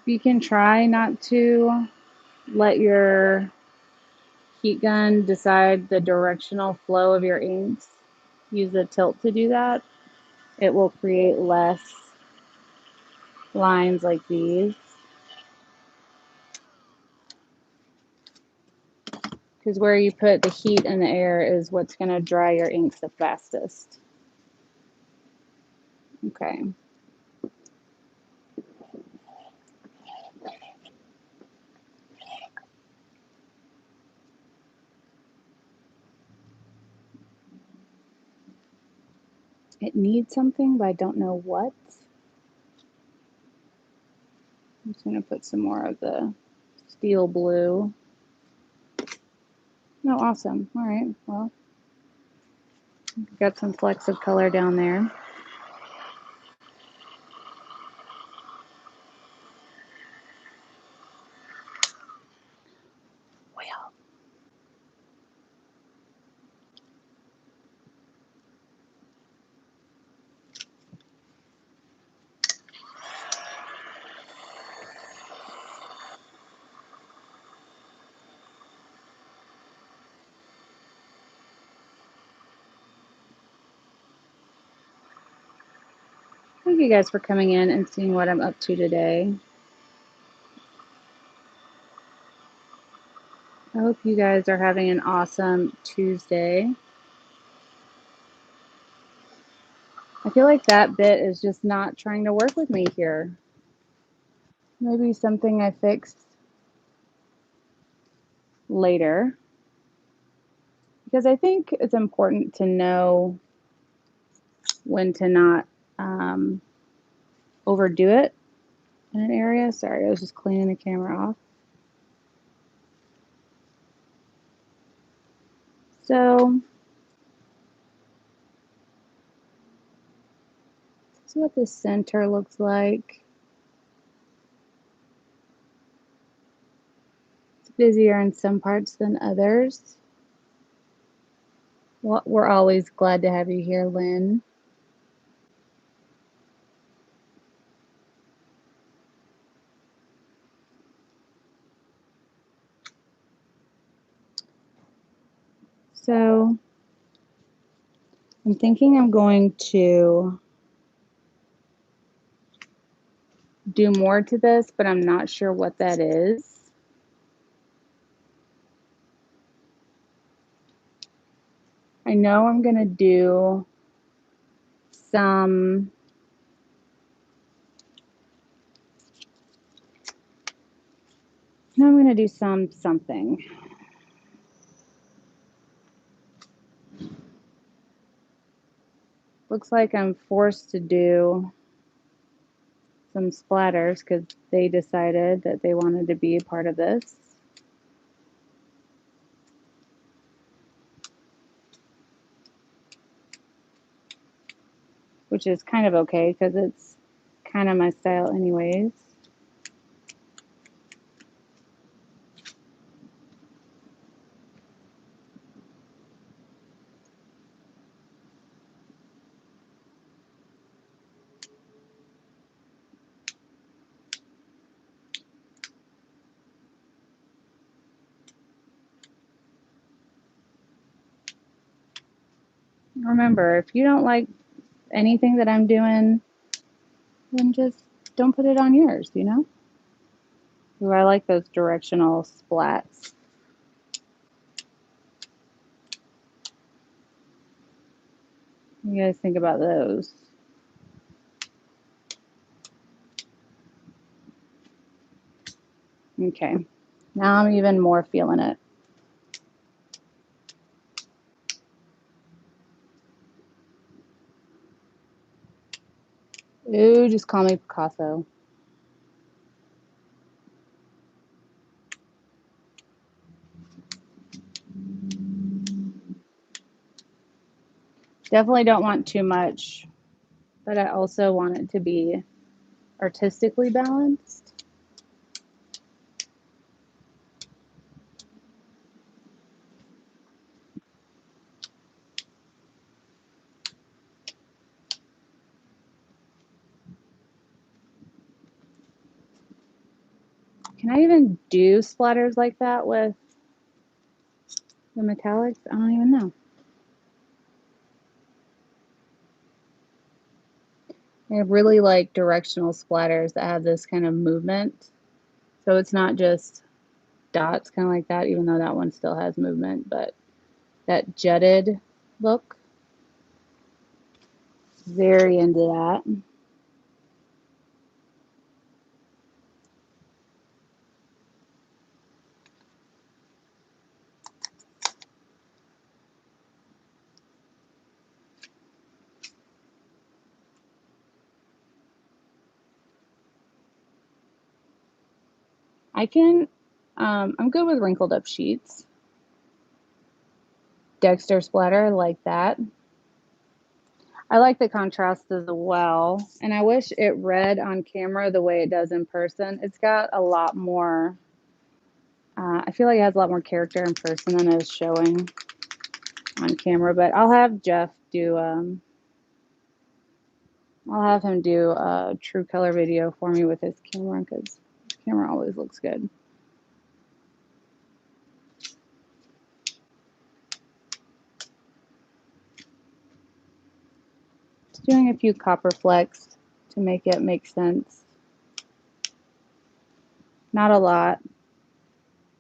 You can try not to let your heat gun decide the directional flow of your inks. Use the tilt to do that. It will create less lines like these. Because where you put the heat and the air is what's going to dry your inks the fastest. Okay. It needs something, but I don't know what. I'm just going to put some more of the steel blue. No, awesome. All right, well, got some flecks of color down there. Well, thank you guys for coming in and seeing what I'm up to today. I hope you guys are having an awesome Tuesday. I feel like that bit is just not trying to work with me here. Maybe something I fixed later. Because I think it's important to know when to not overdo it in an area. Sorry, I was just cleaning the camera off. So this is what the center looks like. It's busier in some parts than others. Well, we're always glad to have you here, Lynn. So I'm thinking I'm going to do more to this, but I'm not sure what that is. I know I'm going to do some something. looks like I'm forced to do some splatters because they decided that they wanted to be a part of this. Which is kind of okay because it's kind of my style anyways. Remember, if you don't like anything that I'm doing, then just don't put it on yours, you know? Ooh, I like those directional splats. What do you guys think about those? Okay, now I'm even more feeling it. Ooh, just call me Picasso. Definitely don't want too much, but I also want it to be artistically balanced. Can I even do splatters like that with the metallics? I don't even know. I really like directional splatters that have this kind of movement. So it's not just dots kind of like that, even though that one still has movement, but that jetted look. Very into that. I'm good with wrinkled up sheets. Dexter splatter, like that. I like the contrast as well, and I wish it read on camera the way it does in person. It's got a lot more, I feel like it has a lot more character in person than it is showing on camera, but I'll have Jeff do, I'll have him do a true color video for me with his camera because his camera always looks good. Just doing a few copper flecks to make it make sense. Not a lot.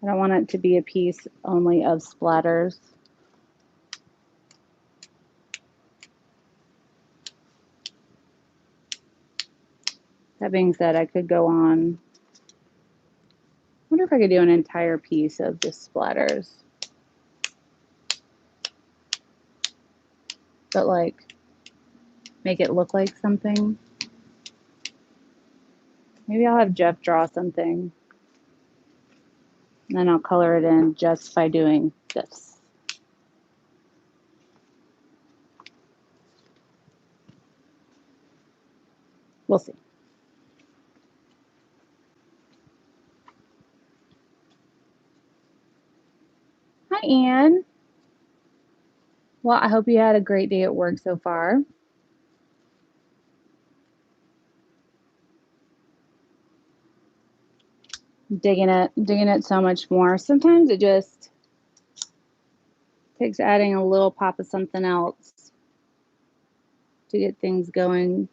I don't want it to be a piece only of splatters. That being said, I could go on. I wonder if I could do an entire piece of just splatters. But like, make it look like something. Maybe I'll have Jeff draw something. And then I'll color it in just by doing this. We'll see. Hi, Anne. Well, I hope you had a great day at work so far. Digging it so much more. Sometimes it just takes adding a little pop of something else to get things going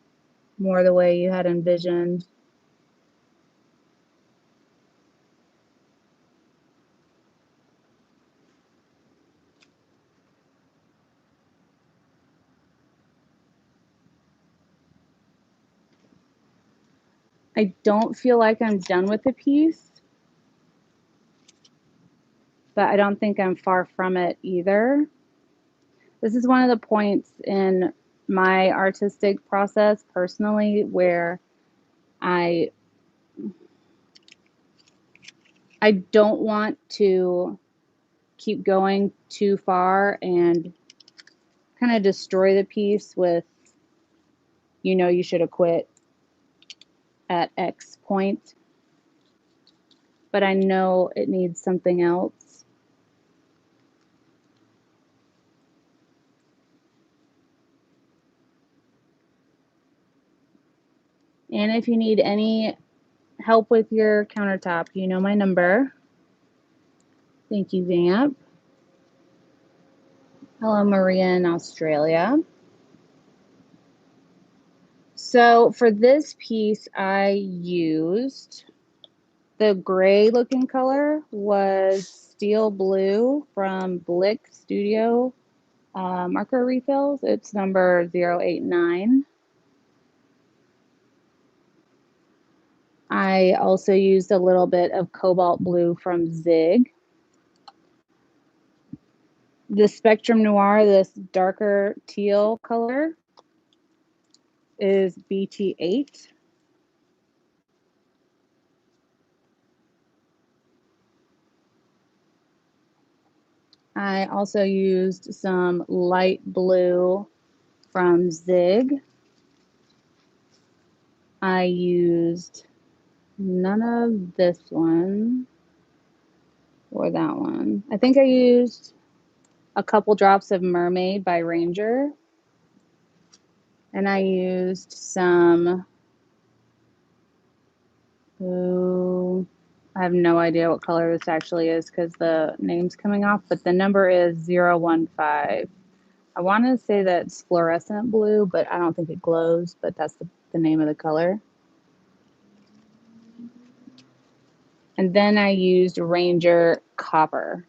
more the way you had envisioned. I don't feel like I'm done with the piece, but I don't think I'm far from it either. This is one of the points in my artistic process personally, where I don't want to keep going too far and kind of destroy the piece with, you know, you should have quit at X point, but I know it needs something else. And if you need any help with your countertop, you know my number. Thank you, Vamp. Hello, Maria in Australia. So for this piece, I used the gray looking color was Steel Blue from Blick Studio marker refills. It's number 089. I also used a little bit of Cobalt Blue from Zig. The Spectrum Noir, this darker teal color, is BT8. I also used some light blue from Zig. I used none of this one or that one. I think I used a couple drops of Mermaid by Ranger. And I used some, I have no idea what color this actually is because the name's coming off, but the number is 015. I want to say that's fluorescent blue, but I don't think it glows, but that's the name of the color. And then I used Ranger Copper.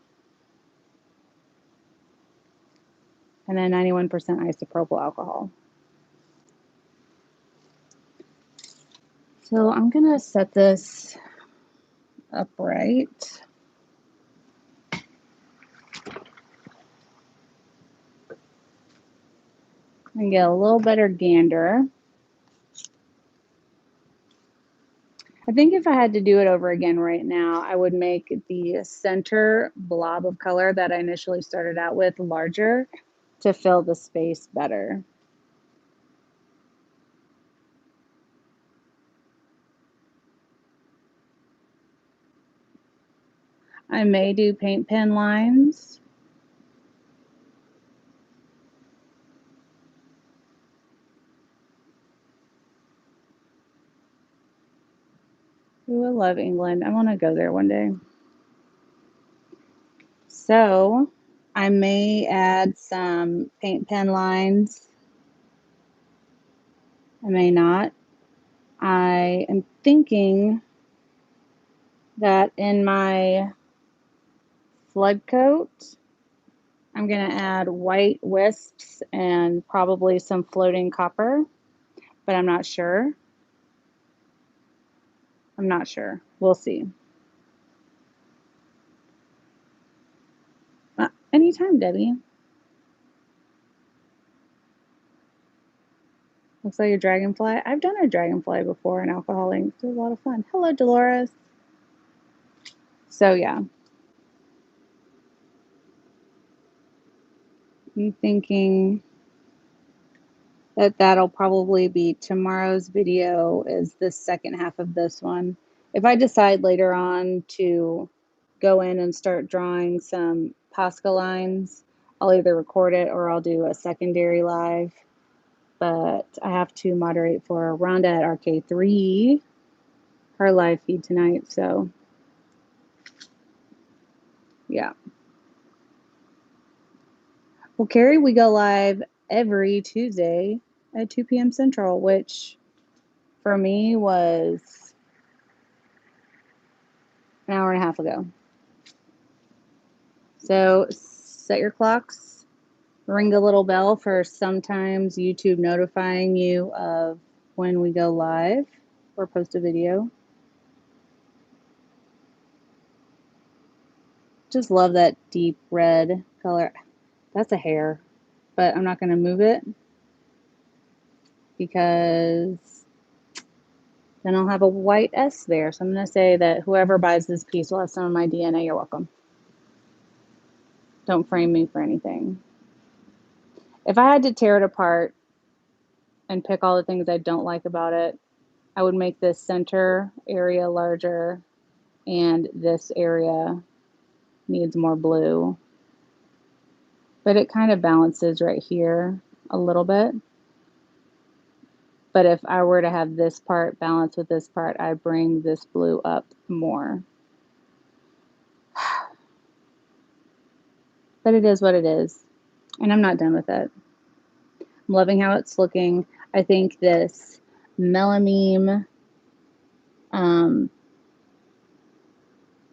And then 91% isopropyl alcohol. So I'm going to set this upright. And get a little better gander. I think if I had to do it over again right now, I would make the center blob of color that I initially started out with larger to fill the space better. I may do paint pen lines. Ooh, I love England. I want to go there one day. So I may add some paint pen lines. I may not. I am thinking that in my flood coat, I'm going to add white wisps and probably some floating copper, but I'm not sure. I'm not sure. We'll see. Anytime, Debbie. Looks like a dragonfly. I've done a dragonfly before in alcohol inks. It was a lot of fun. Hello, Dolores. So yeah. I'm thinking that that'll probably be tomorrow's video is the second half of this one. If I decide later on to go in and start drawing some Posca lines, I'll either record it or I'll do a secondary live. But I have to moderate for Rhonda at RK3, her live feed tonight, so yeah. Well, Carrie, we go live every Tuesday at 2 p.m. Central, which for me was an hour and a half ago. So set your clocks, ring the little bell for sometimes YouTube notifying you of when we go live or post a video. Just love that deep red color. That's a hair, but I'm not going to move it. because then I'll have a white S there. So I'm going to say that whoever buys this piece will have some of my DNA. You're welcome. Don't frame me for anything. If I had to tear it apart and pick all the things I don't like about it, I would make this center area larger and this area needs more blue. But it kind of balances right here a little bit. But if I were to have this part balance with this part, I bring this blue up more. But it is what it is. And I'm not done with it. I'm loving how it's looking. I think this melamine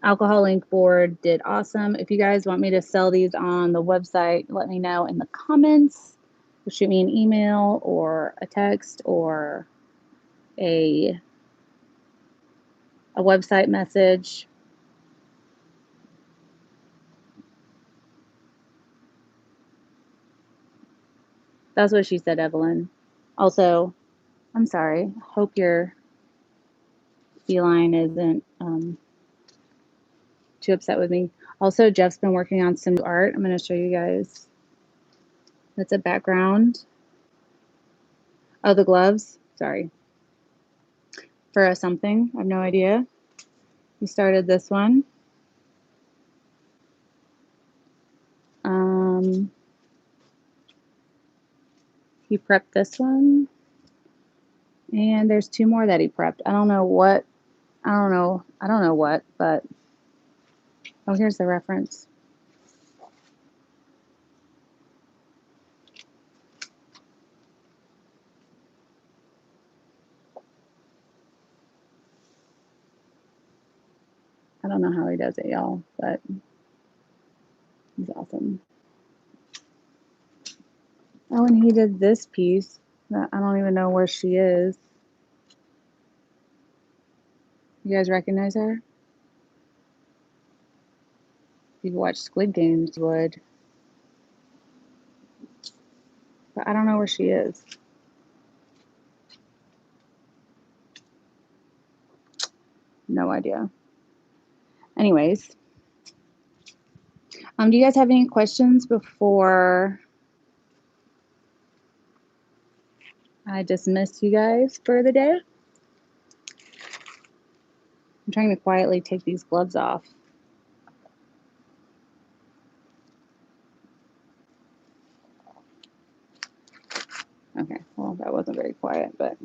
alcohol ink board did awesome. If you guys want me to sell these on the website, let me know in the comments. Shoot me an email or a text or a website message. That's what she said, Evelyn. Also, I'm sorry. Hope your feline isn't too upset with me. Also, Jeff's been working on some new art. I'm going to show you guys. That's a background. Oh, the gloves. Sorry. For a something. I have no idea. He started this one. He prepped this one. And there's two more that he prepped. I don't know what, but oh, here's the reference. I don't know how he does it, y'all, but he's awesome. Oh, and he did this piece that I don't even know where she is. You guys recognize her? If you've watched Squid Games, you would. But I don't know where she is. No idea. Anyways, do you guys have any questions before I dismiss you guys for the day? I'm trying to quietly take these gloves off. Okay, well, that wasn't very quiet, but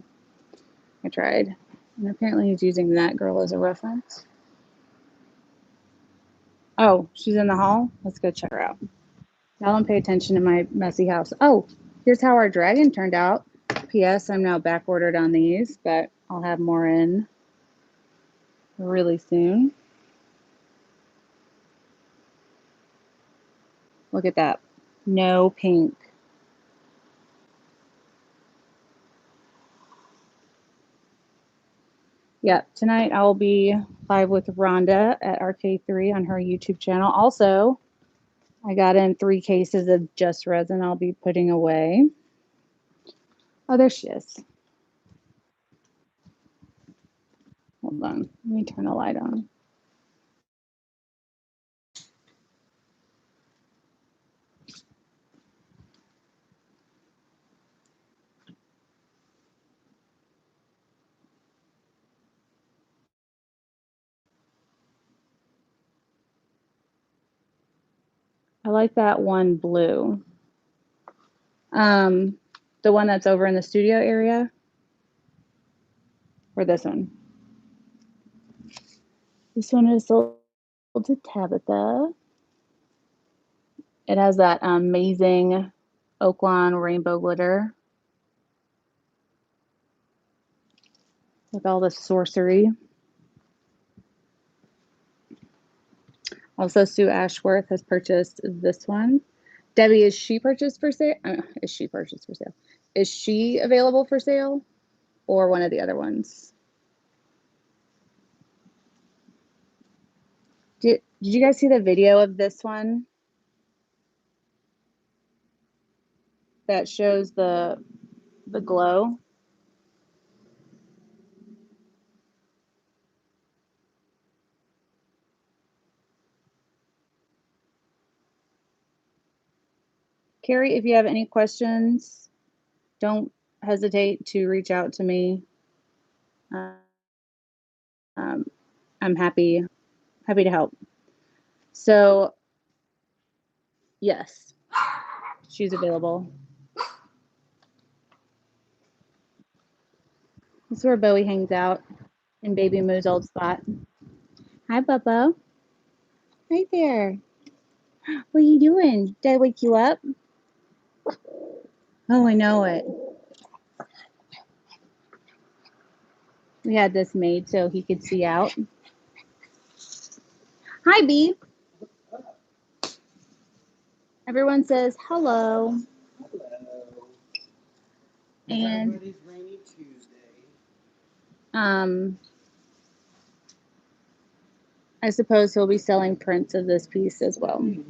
I tried. And apparently he's using that girl as a reference. Oh, she's in the hall? Let's go check her out. Y'all don't pay attention to my messy house. Oh, here's how our dragon turned out. P.S. I'm now back ordered on these, but I'll have more in really soon. Look at that. No pink. Yeah, tonight I will be live with Rhonda at RK3 on her YouTube channel. Also, I got in 3 cases of Just Resin I'll be putting away. Oh, there she is. Hold on. Let me turn the light on. I like that one blue. The one that's over in the studio area, or this one? This one is sold to Tabitha. It has that amazing Oaklawn rainbow glitter with all the sorcery. Also, Sue Ashworth has purchased this one. Debbie, is she purchased for sale? Is she purchased for sale? Is she available for sale, or one of the other ones? Did you guys see the video of this one that shows the glow? Carrie, if you have any questions, don't hesitate to reach out to me. I'm happy to help. So, yes, she's available. This is where Bowie hangs out in Baby Moo's old spot. Hi, Bubba. Right there. What are you doing? Did I wake you up? Oh, I know it. We had this made so he could see out. Hi, B. Everyone says hello. Hello. And Everybody's rainy Tuesday. I suppose he'll be selling prints of this piece as well. We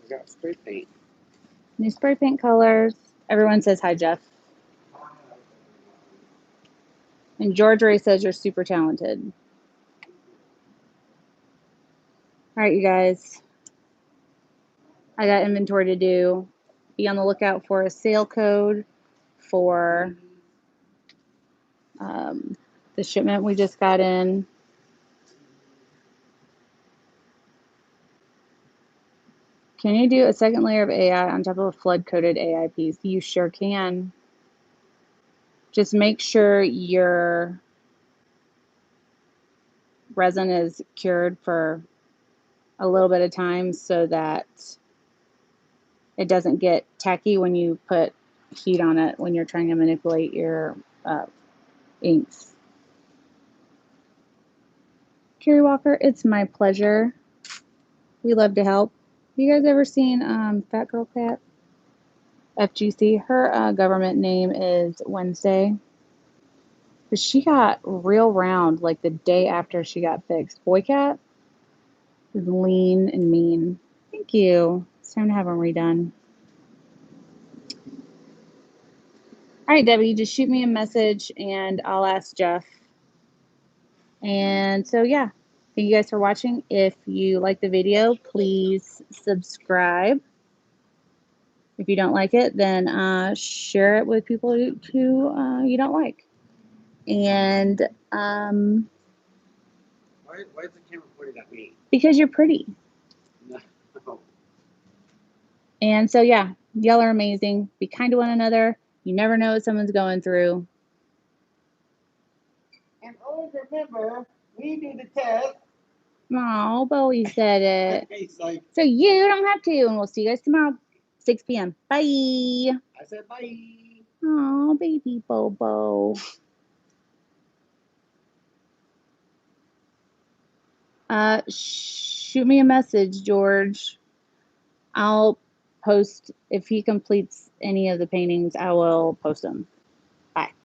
got spray paint. New spray paint colors. Everyone says hi, Jeff. And George Ray says you're super talented. All right, you guys. I got inventory to do. Be on the lookout for a sale code for the shipment we just got in. Can you do a second layer of AI on top of a flood-coated AI piece? You sure can. Just make sure your resin is cured for a little bit of time so that it doesn't get tacky when you put heat on it when you're trying to manipulate your inks. Carrie Walker, it's my pleasure. We love to help. You guys ever seen Fat Girl Cat? FGC. Her government name is Wednesday. But she got real round like the day after she got fixed. Boy Cat is lean and mean. Thank you. It's time to have them redone. All right, Debbie, just shoot me a message and I'll ask Jeff. And so, yeah, thank you guys for watching. If you like the video, please subscribe. If you don't like it, then share it with people who you don't like. And Why is the camera pointed at me? because you're pretty. No. And so, yeah, y'all are amazing. Be kind to one another. You never know what someone's going through. And always remember, we do the test. Oh, Bowie said it. He's like, So you don't have to. And we'll see you guys tomorrow, 6 p.m. Bye. I said bye. Oh, baby Bobo. Shoot me a message, George. I'll post, if he completes any of the paintings, I will post them. Bye.